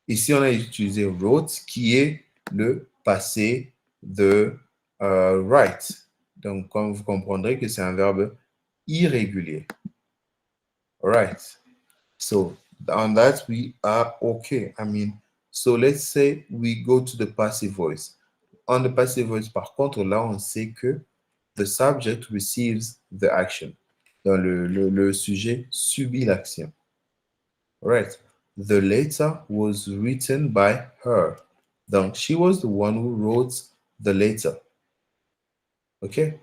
Ici, on a utilisé wrote qui est le passé de write. Donc, comme vous comprendrez que c'est un verbe irrégulier. All right. So, on that, we are okay. I mean, so let's say we go to the passive voice. On the passive voice, par contre, là, on sait que the subject receives the action. Donc, le sujet subit l'action. Right. The letter was written by her. Donc, she was the one who wrote the letter. Okay.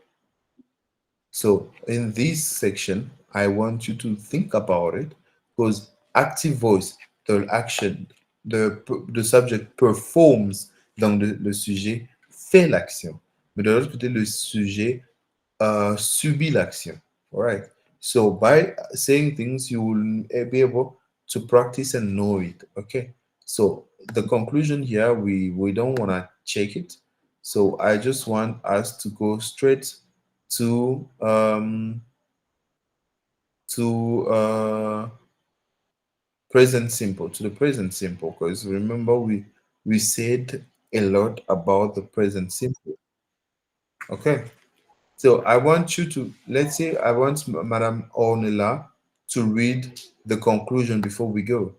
So, in this section, I want you to think about it because active voice, the action, the subject performs, donc le sujet fait l'action. Mais de l'autre côté, le sujet subit l'action. All right. So by saying things, you will be able to practice and know it. Okay. So the conclusion here, we don't want to check it. So I just want us to go straight to present simple, to the present simple, because remember we said a lot about the present simple. Okay. So I want you to, let's say I want Madame Ornella to read the conclusion before we go.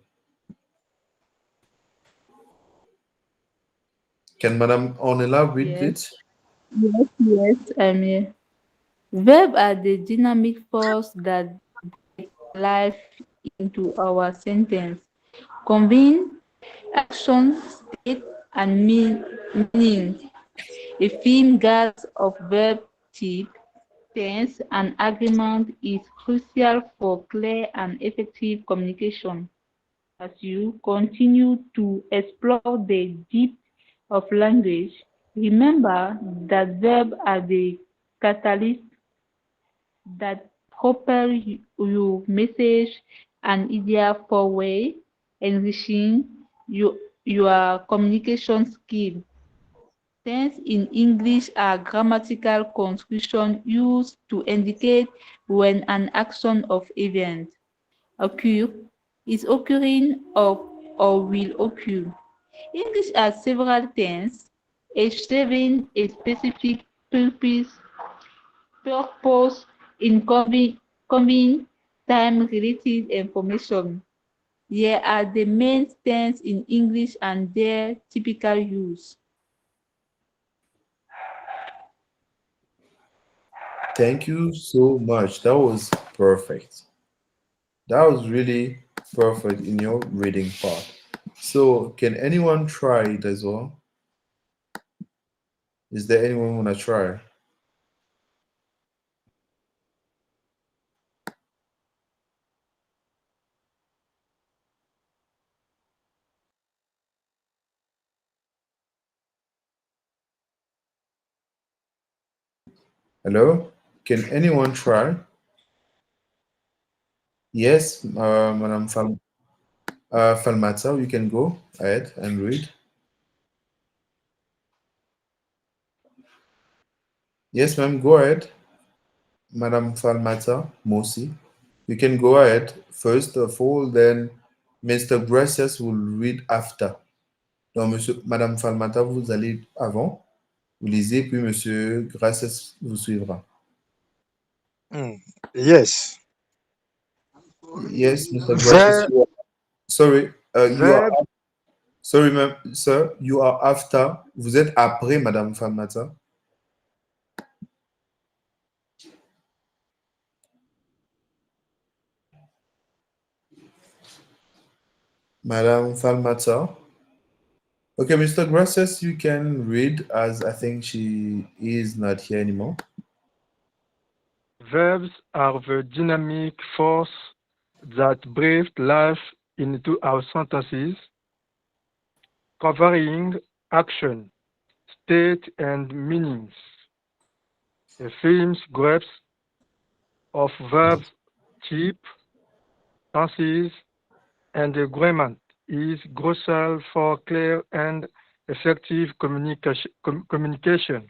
Can Madame Ornella read Yes, it? yes, I'm here. Verb are the dynamic force that breathe life into our sentence, conveying action, state, and meaning. A firm grasp of verb type, tense, and agreement is crucial for clear and effective communication. As you continue to explore the depth of language, remember that verbs are the catalyst that propel your message and idea forward, enriching your communication skill. Tense in English are grammatical constructions used to indicate when an action or event occur, is occurring, or will occur. English has several tenses, each serving a specific purpose in conveying time-related information. Here are the main tenses in English and their typical use. Thank you so much. That was perfect. That was really perfect in your reading part. So can anyone try it as well? Is there anyone wanna try? Hello? Can anyone try? Yes, Madam Falmata, you can go ahead and read. Yes, ma'am, go ahead. Madam Falmata Mosi, you can go ahead. First of all, then Mr. Gracias will read after. Donc, Madame Falmata, vous allez avant, vous lisez, puis Monsieur Gracias vous suivra. Yes. Yes, Mr. Gracias, Verb, sorry, you are, verb, sorry, ma'am, sir, you are after, vous êtes après Madame Falmata. Madame Falmata, Okay, Mr. Gracias, you can read as I think she is not here anymore. Verbs are the dynamic force that breathe life into our sentences, covering action, state, and meanings. A film's grasp of verbs, type, tenses, and agreement is crucial for clear and effective communication.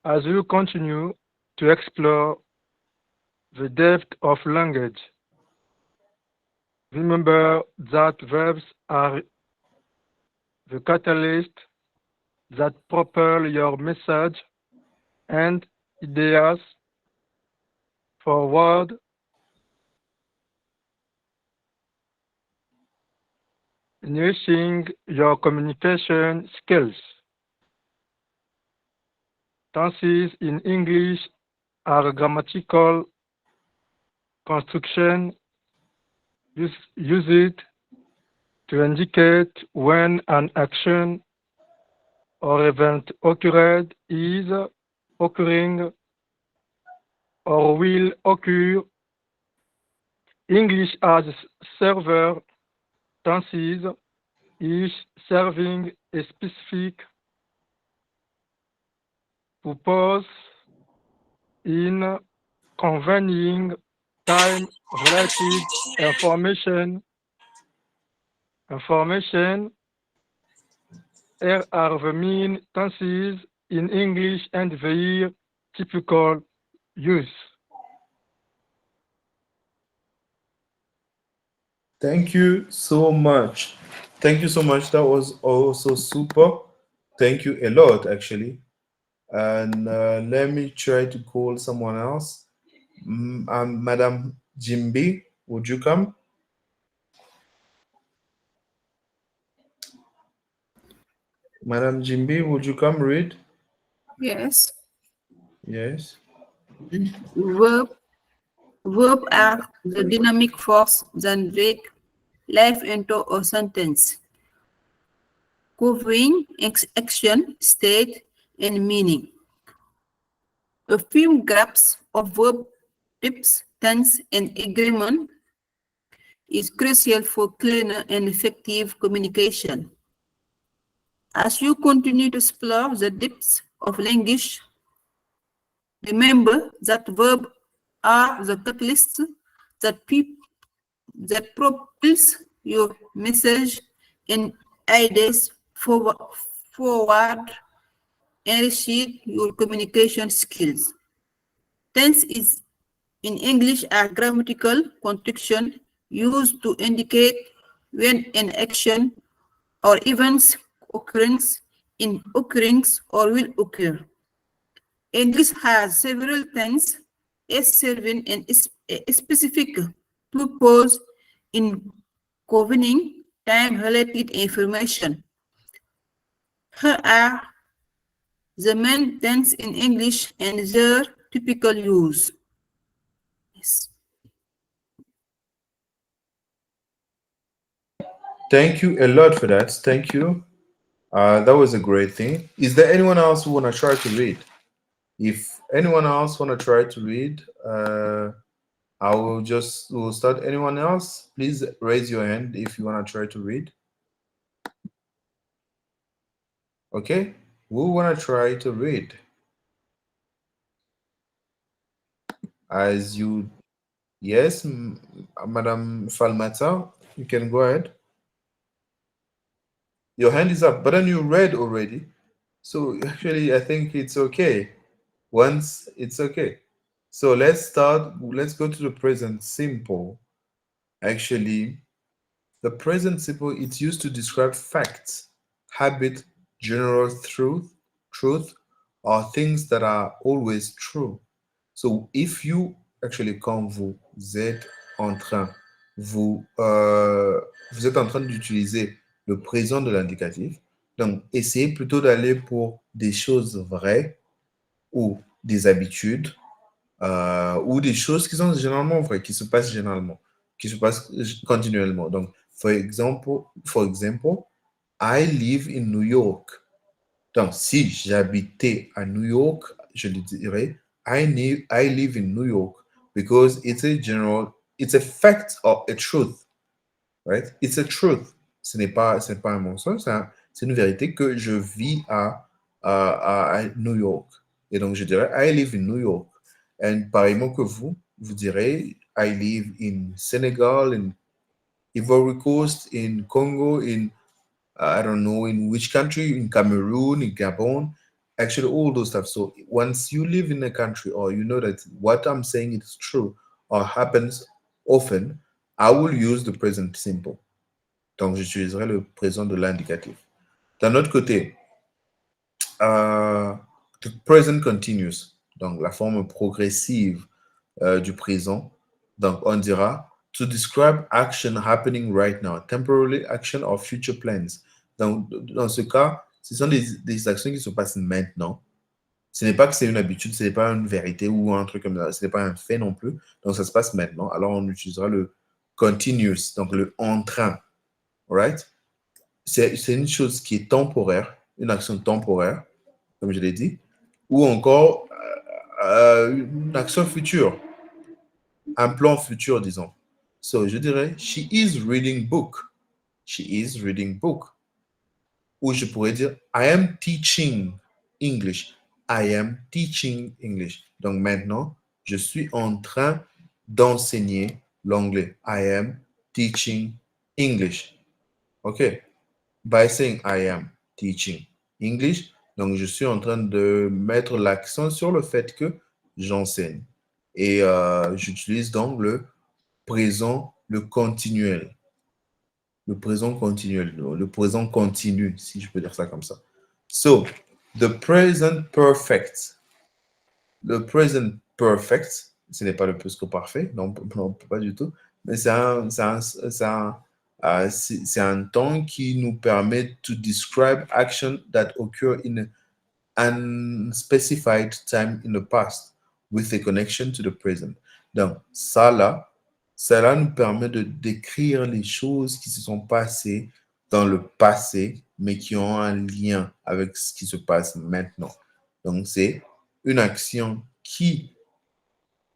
As you continue to explore the depth of language, remember that verbs are the catalyst that propel your message and ideas forward, enriching your communication skills. Tenses in English are grammatical construction used to indicate when an action or event occurred, is occurring, or will occur. English as server tenses is serving a specific purpose in conveying time-related information. Here are the main tenses in English and their typical use. Thank you so much. Thank you so much. That was also super. Thank you a lot, actually. And let me try to call someone else. Madam Jimbi, would you come? Madam Jimbi, would you come read? Yes. Yes. Verb are the dynamic force that break life into a sentence, covering action, state, and meaning. A few gaps of verb tips, tense, and agreement is crucial for clear and effective communication. As you continue to explore the depths of language, remember that verbs are the catalysts that propels your message and ideas forward, enriching your communication skills. Tense is in English are grammatical construction used to indicate when an action or events occurrence or will occur. English has several tense as serving a specific purpose in conveying time-related information. Here are the main tense in English and their typical use. Yes. Thank you a lot for that. Thank you. That was a great thing. Is there anyone else who want to try to read? If anyone else want to try to read, we'll start. Anyone else? Please raise your hand if you want to try to read. Okay, who want to try to read? Yes, Madam Falmata, you can go ahead. Your hand is up, but then you read already. So actually, I think it's okay. Once it's okay. So let's start. Let's go to the present simple. Actually, the present simple, it's used to describe facts, habit, general truth, or things that are always true. So if you actually, quand vous êtes en train, vous êtes en train d'utiliser le présent de l'indicatif, donc essayez plutôt d'aller pour des choses vraies ou des habitudes ou des choses qui sont généralement vraies, qui se passent généralement, qui se passent continuellement. Donc, for example, I live in New York. Donc, si j'habitais à New York, je lui dirais I live in New York because it's a fact or a truth, right? It's a truth. Ce n'est pas un mensonge, c'est une vérité que je vis à New York. Et donc, je dirais I live in New York. Et pareillement que vous direz I live in Senegal, in Ivory Coast, in Congo, in I don't know in which country, in Cameroon, in Gabon, actually all those stuff. So once you live in a country or you know that what I'm saying is true or happens often, I will use the present simple. Donc j'utiliserai le présent de l'indicatif. D'un autre côté, the present continuous, donc la forme progressive du présent. Donc on dira to describe action happening right now, temporary action or future plans. Dans ce cas, ce sont des actions qui se passent maintenant. Ce n'est pas que c'est une habitude, ce n'est pas une vérité ou un truc comme ça, ce n'est pas un fait non plus. Donc, ça se passe maintenant. Alors, on utilisera le continuous, donc le en train. Right? C'est une chose qui est temporaire, une action temporaire, comme je l'ai dit, ou encore une action future, un plan futur, disons. So, je dirais, she is reading book. She is reading book. Ou je pourrais dire, I am teaching English. I am teaching English. Donc maintenant, je suis en train d'enseigner l'anglais. I am teaching English. OK. By saying I am teaching English, donc je suis en train de mettre l'accent sur le fait que j'enseigne. Et j'utilise donc le présent, le continuel. Le présent continuel, le présent continu, si je peux dire ça comme ça. So, the present perfect. Le present perfect, ce n'est pas le plus que parfait, non, pas du tout, mais c'est un temps qui nous permet to describe action that occur in an unspecified time in the past with a connection to the present. Donc, cela nous permet de décrire les choses qui se sont passées dans le passé, mais qui ont un lien avec ce qui se passe maintenant. Donc, c'est une action qui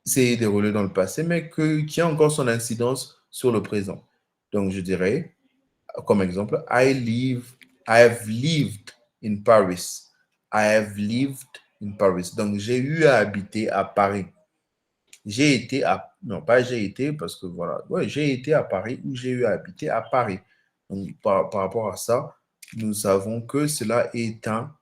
s'est déroulée dans le passé, mais qui a encore son incidence sur le présent. Donc, je dirais, comme exemple, I have lived in Paris. I have lived in Paris. Donc, j'ai eu à habiter à Paris. J'ai été à... Non, pas j'ai été, parce que voilà. Ouais, j'ai été à Paris ou j'ai eu à habiter à Paris. Donc, par rapport à ça, nous savons que cela est un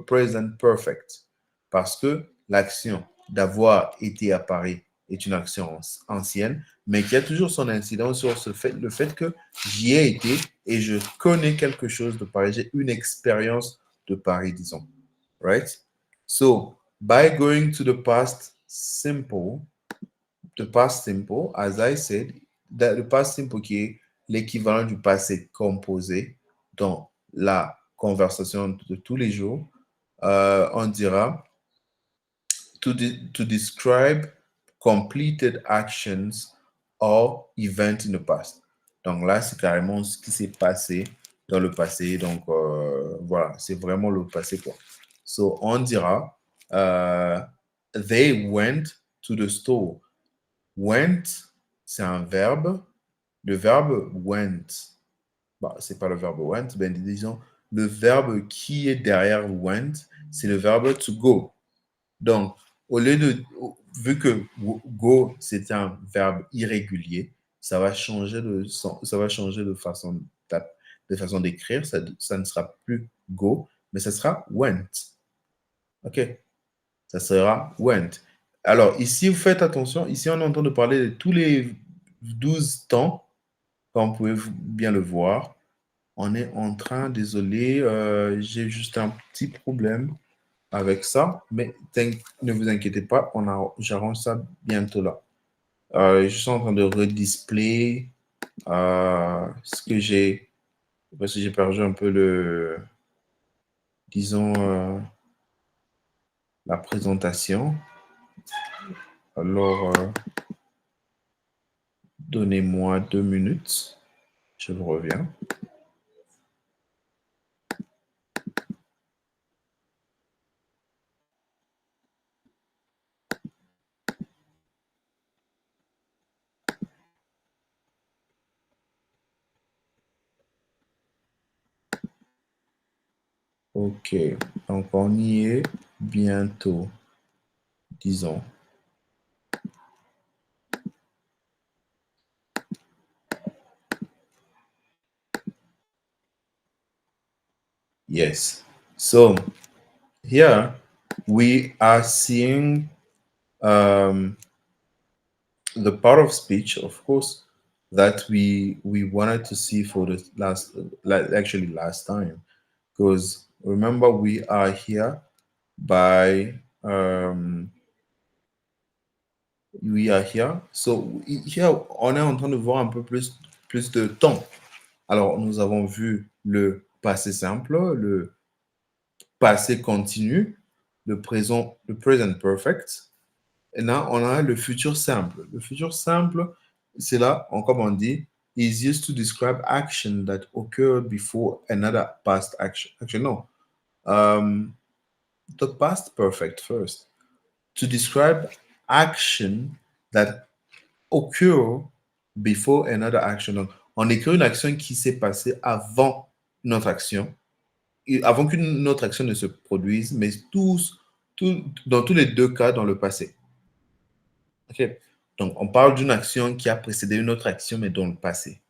present perfect. Parce que l'action d'avoir été à Paris est une action ancienne, mais qui a toujours son incidence sur le fait que j'y ai été et je connais quelque chose de Paris. J'ai une expérience de Paris, disons. Right? So, by going to the past simple, as I said, le past simple qui est l'équivalent du passé composé dans la conversation de tous les jours, on dira to describe completed actions or events in the past. Donc là, c'est carrément ce qui s'est passé dans le passé. Donc voilà, c'est vraiment le passé quoi. So on dira they went to the store. Went, c'est un verbe. Le verbe went, bah, c'est pas le verbe went, ben disons le verbe qui est derrière went, c'est le verbe to go. Donc, au lieu de, vu que go, c'est un verbe irrégulier, ça va changer de façon d'écrire, ça ne sera plus go, mais ça sera went. OK? Ça sera went. Alors, ici, vous faites attention, ici, on est en train de parler de tous les 12 temps, comme vous pouvez bien le voir. On est en train, désolé, j'ai juste un petit problème avec ça, mais ne vous inquiétez pas, j'arrange ça bientôt là. Je suis en train de redisplay ce que j'ai, parce que j'ai perdu un peu disons, la présentation. Alors, donnez-moi 2 minutes, je reviens. Ok, donc on y est bientôt, disons. Yes. So here we are seeing the part of speech, of course, that we wanted to see for the last time, because remember we are here by we are here. So here on est en train de voir un peu plus de temps. Alors nous avons vu le passé simple, le passé continu, le présent, le present perfect. Et là, on a le futur simple. Le futur simple, c'est là, comme on dit, is used to describe action that occurred before another past action. Actually, no. The past perfect first. To describe action that occur before another action. Donc, on écrit une action qui s'est passée avant une autre action, et avant qu'une autre action ne se produise, mais dans tous les deux cas dans le passé. Ok. Donc, on parle d'une action qui a précédé une autre action, mais dans le passé.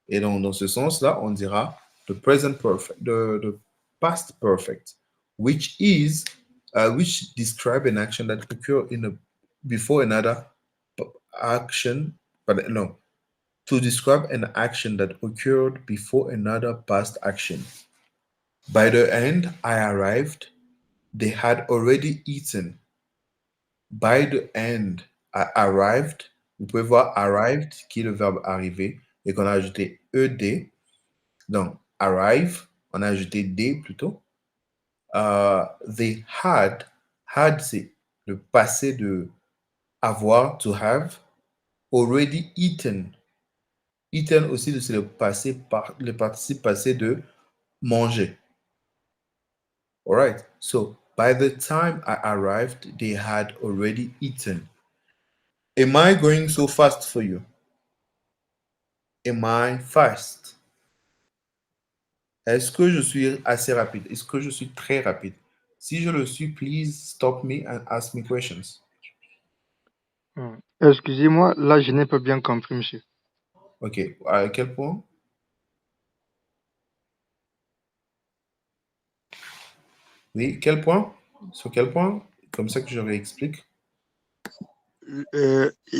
Et donc, dans ce sens-là, on dira the present perfect, the past perfect, which describe an action that occurred before another action, but no, to describe an action that occurred before another past action. By the end, I arrived. They had already eaten. By the end, I arrived. Vous pouvez voir arrived, qui est le verbe arriver, et qu'on a ajouté ed. Donc, arrive, on a ajouté d plutôt. They had, c'est le passé de avoir, to have. Already eaten. Eaten aussi, c'est le participe passé de manger. All right. So, by the time I arrived, they had already eaten. Am I going so fast for you? Am I fast? Est-ce que je suis assez rapide? Est-ce que je suis très rapide? Si je le suis, please stop me and ask me questions. Excusez-moi, là, je n'ai pas bien compris, monsieur. Ok. À quel point? Oui, quel point? Sur quel point? Comme ça que je réexplique.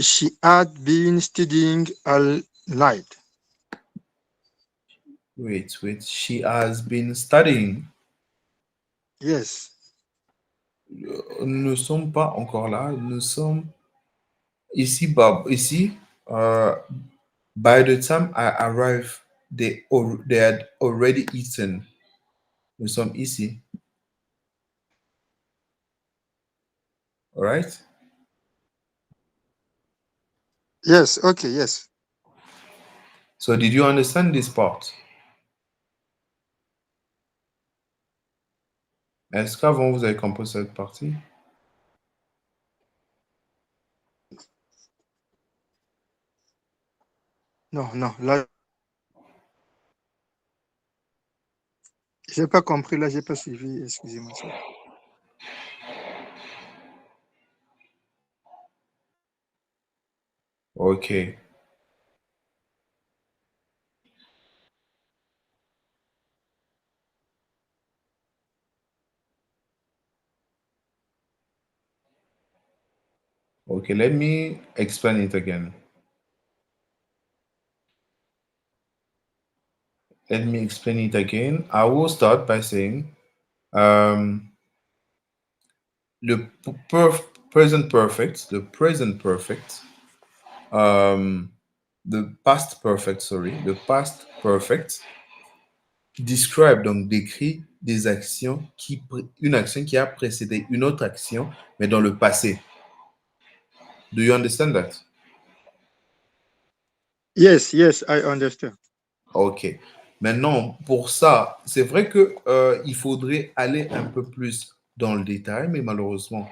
She had been studying all night. Wait. She has been studying. Yes. Nous ne sommes pas encore là. Nous sommes ici. By the time I arrived, they had already eaten. Nous sommes ici. All right? Yes. Okay. Yes. So did you understand this part? Est-ce qu'avant vous avez compris cette partie? Non. Là, j'ai pas compris. Là, j'ai pas suivi. Excusez-moi. Ok. Okay, let me explain it again. Let me explain it again. I will start by saying le present perfect, the present perfect, the past perfect, sorry, the past perfect describe, donc décrit des actions une action qui a précédé une autre action, mais dans le passé. Do you understand that? Yes, I understand. Ok. Maintenant, pour ça, c'est vrai que il faudrait aller un peu plus dans le détail, mais malheureusement,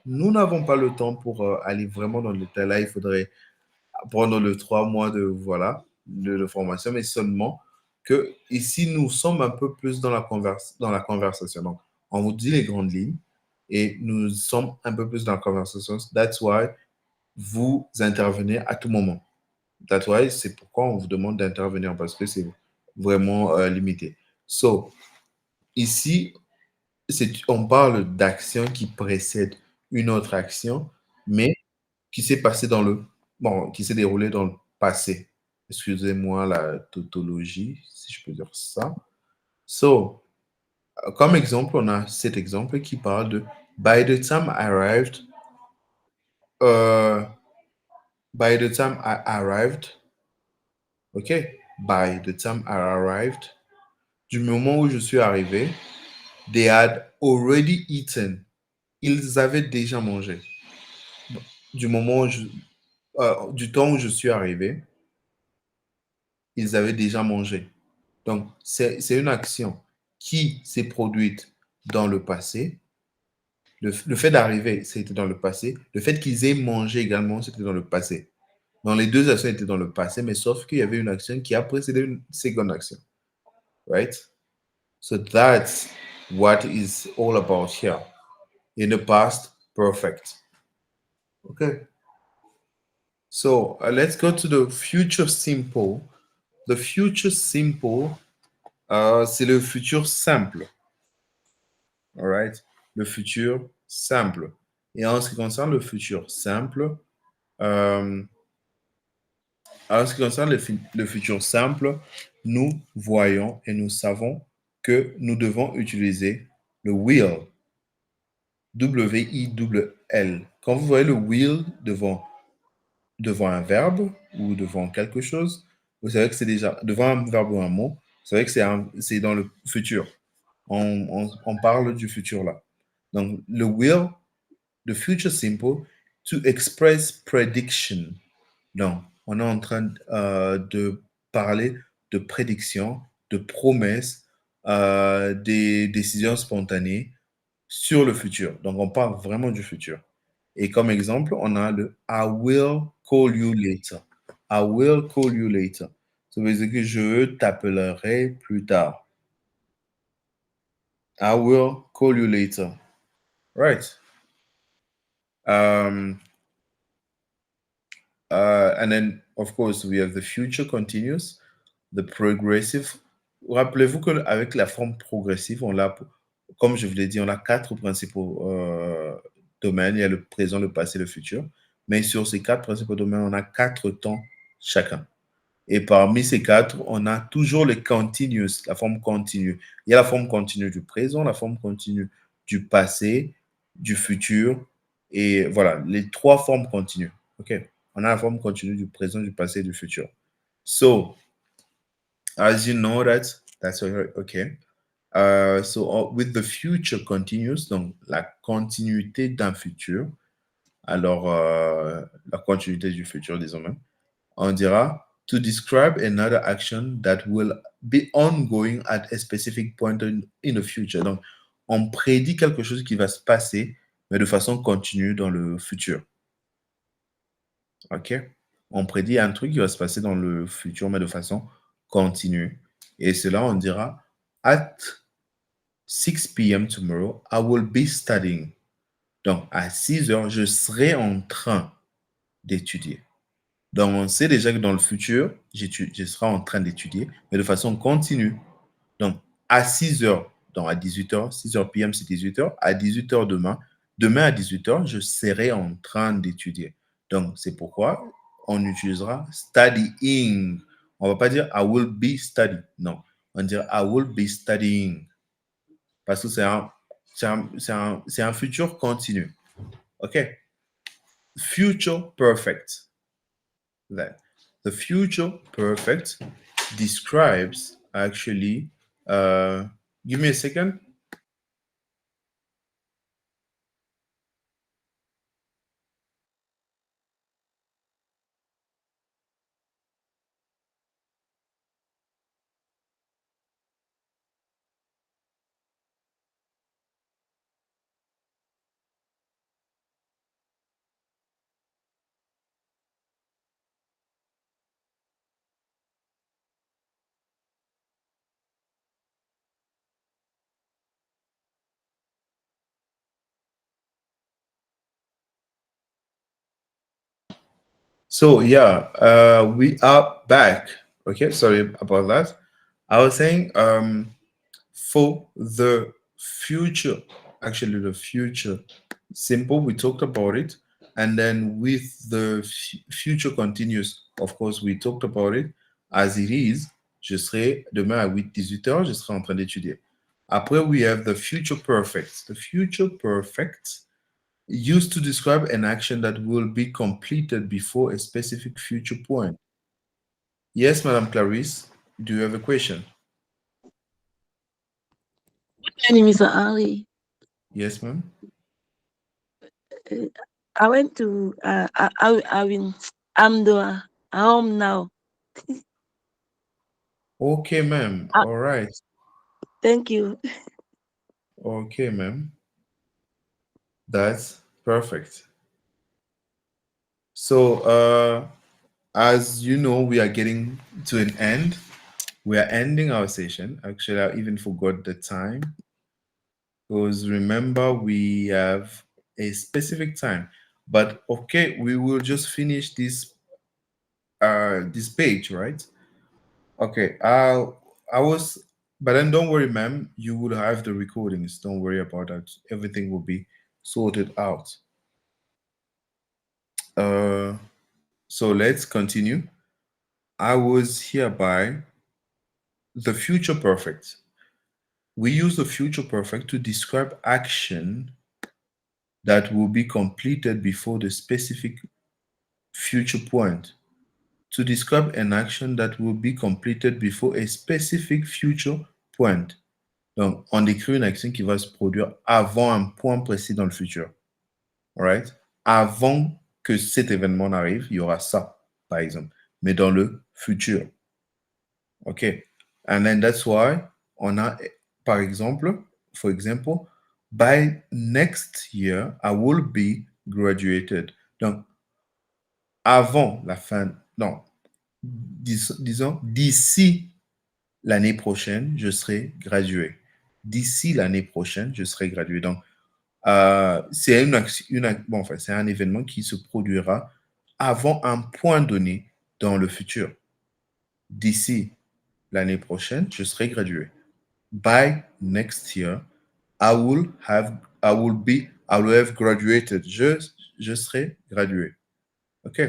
nous n'avons pas le temps pour aller vraiment dans le détail. Là, il faudrait prendre le 3 mois de formation, mais seulement que ici, nous sommes un peu plus dans dans la conversation. Donc, on vous dit les grandes lignes et nous sommes un peu plus dans la conversation. That's why vous intervenez à tout moment. That's why, c'est pourquoi on vous demande d'intervenir parce que c'est vraiment limité. So, ici, on parle d'action qui précède une autre action, mais qui s'est passé qui s'est déroulé dans le passé. Excusez-moi la tautologie, si je peux dire ça. So, comme exemple, on a cet exemple qui parle de by the time I arrived, by the time I arrived, ok, by the time I arrived, du moment où je suis arrivé, they had already eaten. Ils avaient déjà mangé. Du moment où du temps où je suis arrivé, ils avaient déjà mangé. Donc, c'est une action qui s'est produite dans le passé. Le fait d'arriver, c'était dans le passé. Le fait qu'ils aient mangé également, c'était dans le passé. Donc, les deux actions étaient dans le passé, mais sauf qu'il y avait une action qui a précédé une seconde action. Right? So that's what is all about here. In the past, perfect. Okay. So let's go to the future simple. The future simple, c'est le futur simple. All right? Le futur simple. Et en ce qui concerne le futur simple, en ce qui concerne le futur simple, nous voyons et nous savons que nous devons utiliser le will. W-I-L. Quand vous voyez le will devant un verbe ou devant quelque chose, vous savez que c'est déjà devant un verbe ou un mot, vous savez que c'est dans le futur. On parle du futur là. Donc, le will, the future simple, to express prediction. Donc, on est en train de parler de prédiction, de promesses, des décisions spontanées sur le futur. Donc, on parle vraiment du futur. Et comme exemple, on a le I will call you later. I will call you later. Ça veut dire que je t'appellerai plus tard. I will call you later. Right. And then, of course, we have the future continuous, the progressive. Rappelez-vous qu'avec la forme progressive, comme je vous l'ai dit, on a quatre principaux domaines. Il y a le présent, le passé, le futur. Mais sur ces quatre principaux domaines, on a quatre temps chacun. Et parmi ces quatre, on a toujours le continuous, la forme continue. Il y a la forme continue du présent, la forme continue du passé, du futur. Et voilà, les trois formes continues. OK? On a la forme continue du présent, du passé et du futur. So, as you know that's okay. With the future continuous, donc la continuité d'un futur, alors la continuité du futur, disons même, on dira to describe another action that will be ongoing at a specific point in the future. Donc, on prédit quelque chose qui va se passer, mais de façon continue dans le futur. OK? On prédit un truc qui va se passer dans le futur, mais de façon continue. Et cela, on dira at 6 p.m. tomorrow, I will be studying. Donc, à 6 heures, je serai en train d'étudier. Donc, on sait déjà que dans le futur, je serai en train d'étudier, mais de façon continue. Donc, à 6 heures, donc à 18 heures, 6 heures p.m., c'est 18 heures, à 18 heures demain à 18 heures, je serai en train d'étudier. Donc, c'est pourquoi on utilisera studying. On ne va pas dire I will be studying. Non, on dira I will be studying. Parce que c'est un futur continu. OK? Future perfect. That the future perfect describes actually give me a second. So yeah, we are back. Okay, sorry about that. I was saying for the future, actually the future simple, we talked about it. And then with the future continuous, of course, we talked about it as it is. Je serai demain à 8-18 heures, je serai en train d'étudier. Après, we have the future perfect. The future perfect used to describe an action that will be completed before a specific future point. Yes, Madame Clarice, do you have a question? My name is Ali. Yes, ma'am. I went to I'm the home now. Okay, ma'am. Uh, All right. Thank you. Okay, ma'am. That's perfect. So, as you know, we are getting to an end. We are ending our session. Actually, I even forgot the time because remember we have a specific time. But okay, we will just finish this page, right? Okay. I was, but then don't worry, ma'am. You will have the recordings. Don't worry about that. Everything will be sorted out. Uh, so let's continue. I was hereby the future perfect. We use the future perfect to describe action that will be completed before the specific future point. To describe an action that will be completed before a specific future point. Donc, on décrit une action qui va se produire avant un point précis dans le futur. Alright? Avant que cet événement n'arrive, il y aura ça, par exemple. Mais dans le futur. OK. And then that's why on a, par exemple, for example, by next year, I will be graduated. Donc, avant la fin, non, disons, d'ici l'année prochaine, je serai gradué. D'ici l'année prochaine, je serai gradué. Donc, c'est bon, enfin, c'est un événement qui se produira avant un point donné dans le futur. D'ici l'année prochaine, je serai gradué. By next year, I will have graduated. Je serai gradué. OK.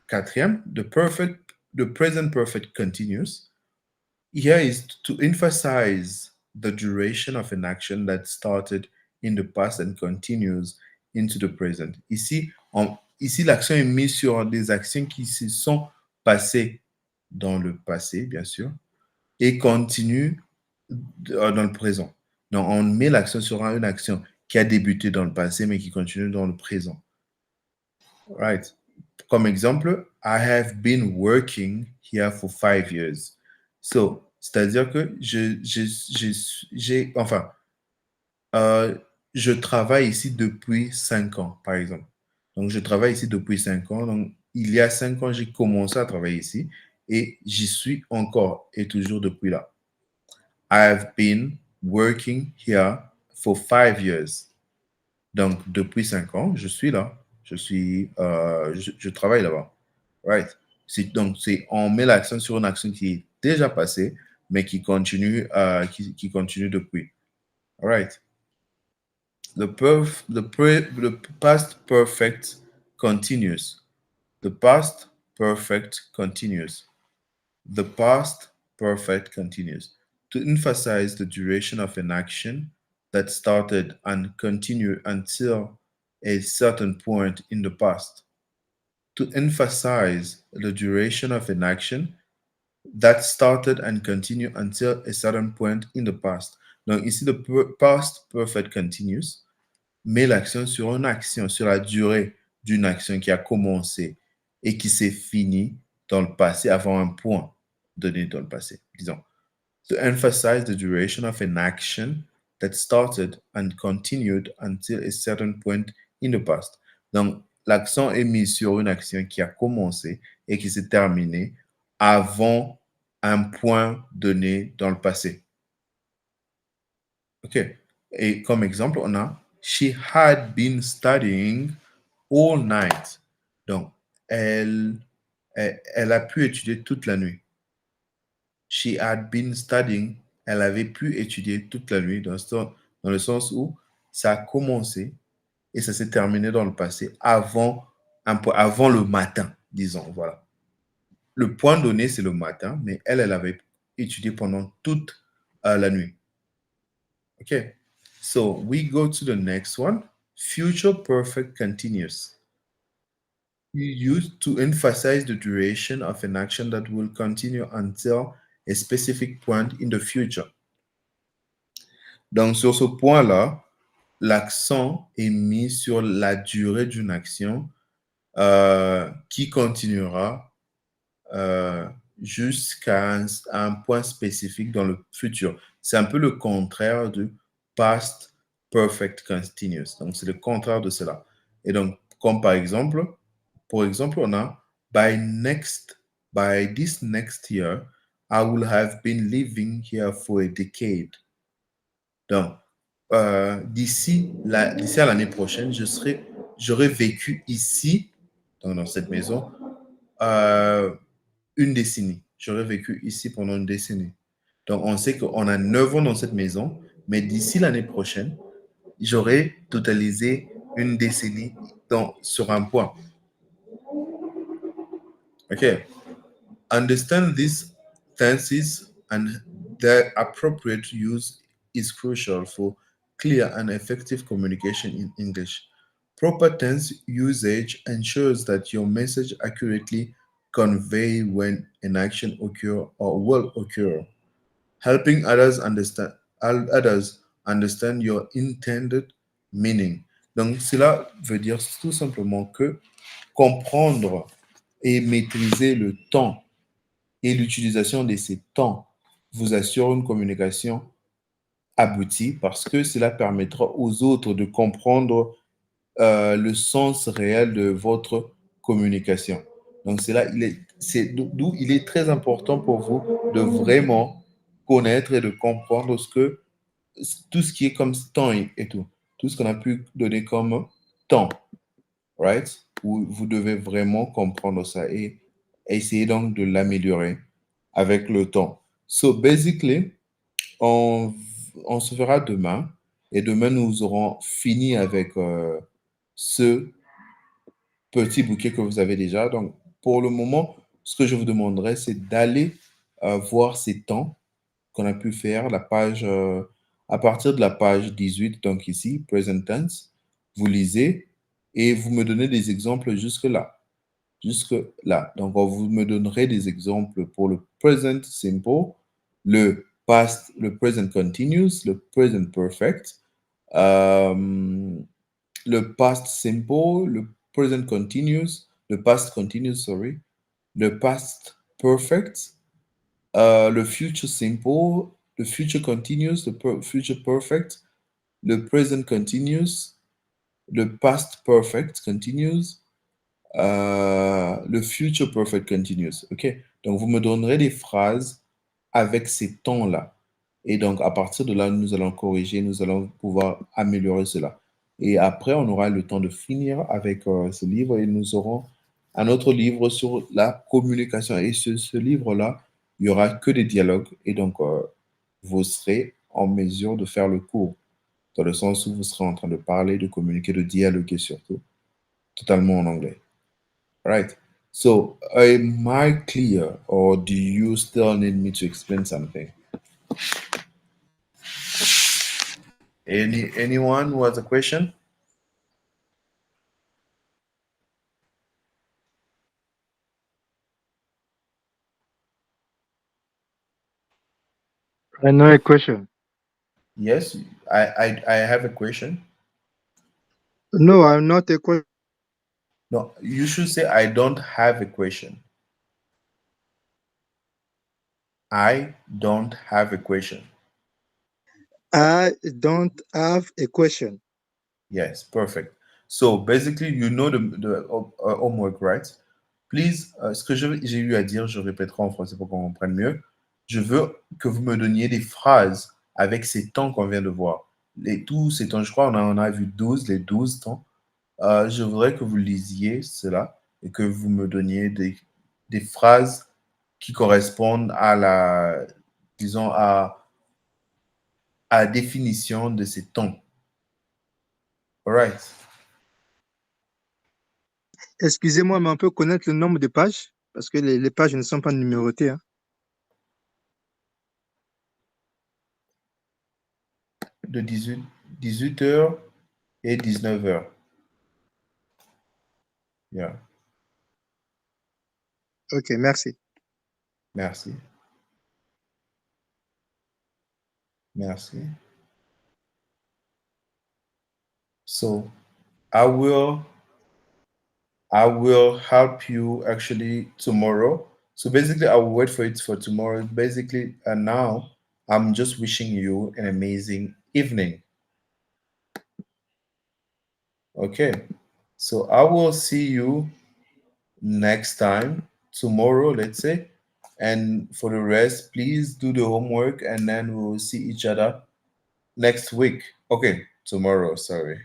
Quatrième, the present perfect continuous. Here is to emphasize the duration of an action that started in the past and continues into the present. Ici, l'action est mise sur des actions qui se sont passées dans le passé, bien sûr, et continuent dans le présent. Donc, on met l'accent sur une action qui a débuté dans le passé, mais qui continue dans le présent. Right. Comme exemple, I have been working here for 5 years. So, c'est-à-dire que je travaille ici depuis 5 ans, par exemple. Donc, je travaille ici depuis 5 ans. Donc, il y a 5 ans, j'ai commencé à travailler ici et j'y suis encore et toujours depuis là. I have been working here for 5 years. Donc, depuis 5 ans, je suis là. Je travaille là-bas. Right? Donc, on met l'accent sur une action qui est déjà passée, mais qui continue, qui continue depuis. All right? The past perfect continuous. The past perfect continuous. The past perfect continuous. To emphasize the duration of an action that started and continued until a certain point in the past. To emphasize the duration of an action that started and continued until a certain point in the past. Donc ici, le past perfect continuous met l'accent sur une action, sur la durée d'une action qui a commencé et qui s'est finie dans le passé avant un point donné dans le passé. Disons, to emphasize the duration of an action that started and continued until a certain point in the past. Donc, l'accent est mis sur une action qui a commencé et qui s'est terminée avant un point donné dans le passé. OK. Et comme exemple, on a She had been studying all night. Donc, elle a pu étudier toute la nuit. She had been studying. Elle avait pu étudier toute la nuit dans le sens où ça a commencé et ça s'est terminé dans le passé avant le matin, disons, voilà. Le point donné, c'est le matin, mais elle avait étudié pendant toute la nuit. Okay, so we go to the next one. Future perfect continuous. You use to emphasize the duration of an action that will continue until a specific point in the future. Donc, sur ce point-là, l'accent est mis sur la durée d'une action qui continuera jusqu'à un point spécifique dans le futur. C'est un peu le contraire du past perfect continuous. Donc, c'est le contraire de cela. Et donc, comme par exemple, on a by this next year, I will have been living here for a decade. Donc, d'ici à l'année prochaine, j'aurai vécu ici, dans cette maison, une décennie. J'aurais vécu ici pendant une décennie. Donc, on sait qu'on a 9 ans dans cette maison, mais d'ici l'année prochaine, j'aurai totalisé une décennie sur un point. Okay. Understand these tenses and their appropriate use is crucial for clear and effective communication in English. Proper tense usage ensures that your message accurately convey when an action occur or will occur, helping others understand your intended meaning. Donc, cela veut dire tout simplement que comprendre et maîtriser le temps et l'utilisation de ces temps vous assure une communication aboutie parce que cela permettra aux autres de comprendre le sens réel de votre communication. Donc, d'où il est très important pour vous de vraiment connaître et de comprendre tout ce qui est comme temps et tout. Tout ce qu'on a pu donner comme temps. Right? Vous devez vraiment comprendre ça et essayer donc de l'améliorer avec le temps. So, basically, on se verra demain et demain, nous aurons fini avec ce petit bouquet que vous avez déjà. Donc, pour le moment, ce que je vous demanderai, c'est d'aller voir ces temps qu'on a pu faire, à partir de la page 18, donc ici, present tense, vous lisez et vous me donnez des exemples jusque-là. Jusque-là. Donc, vous me donnerez des exemples pour le present simple, le past, le present continuous, le present perfect, le past simple, le present continuous, le past continuous, sorry, le past perfect, le future simple, le future continuous, le future perfect, le present continuous, le past perfect continuous, le future perfect continuous. OK? Donc, vous me donnerez des phrases avec ces temps-là. Et donc, à partir de là, nous allons corriger, nous allons pouvoir améliorer cela. Et après, on aura le temps de finir avec ce livre et nous aurons un autre livre sur la communication. Et ce livre-là, il n'y aura que des dialogues. Et donc, vous serez en mesure de faire le cours, dans le sens où vous serez en train de parler, de communiquer, de dialoguer surtout, totalement en anglais. Right. So, am I clear or do you still need me to explain something? Anyone who has a question? I know a question. Yes, I have a question. No, I'm not a question. No, you should say I don't have a question. I don't have a question. I don't have a question. Yes, perfect. So basically, you know the homework, right? Please, ce que j'ai eu à dire, je répéterai en français pour qu'on comprenne mieux. Je veux que vous me donniez des phrases avec ces temps qu'on vient de voir. Tous ces temps, je crois, on a vu 12, les 12 temps. Je voudrais que vous lisiez cela et que vous me donniez des phrases qui correspondent à la, disons, à la définition de ces tons. All right. Excusez-moi, mais on peut connaître le nombre de pages? Parce que les pages ne sont pas numérotées. Hein. De 18h et 19h. Yeah. Ok, merci. Merci. Merci. So I will help you actually tomorrow. So basically, I will wait for it for tomorrow. Basically, now I'm just wishing you an amazing evening. Okay. So I will see you next time, tomorrow, let's say. And for the rest, please do the homework and then we will see each other next week. Okay, tomorrow, sorry.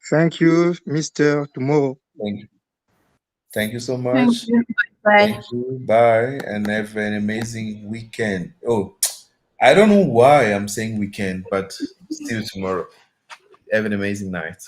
Thank you, Mr. Tomorrow. Thank you. Thank you so Thank much. you. Bye. Thank you. Bye. And have an amazing weekend. Oh, I don't know why I'm saying weekend, but still tomorrow. Have an amazing night.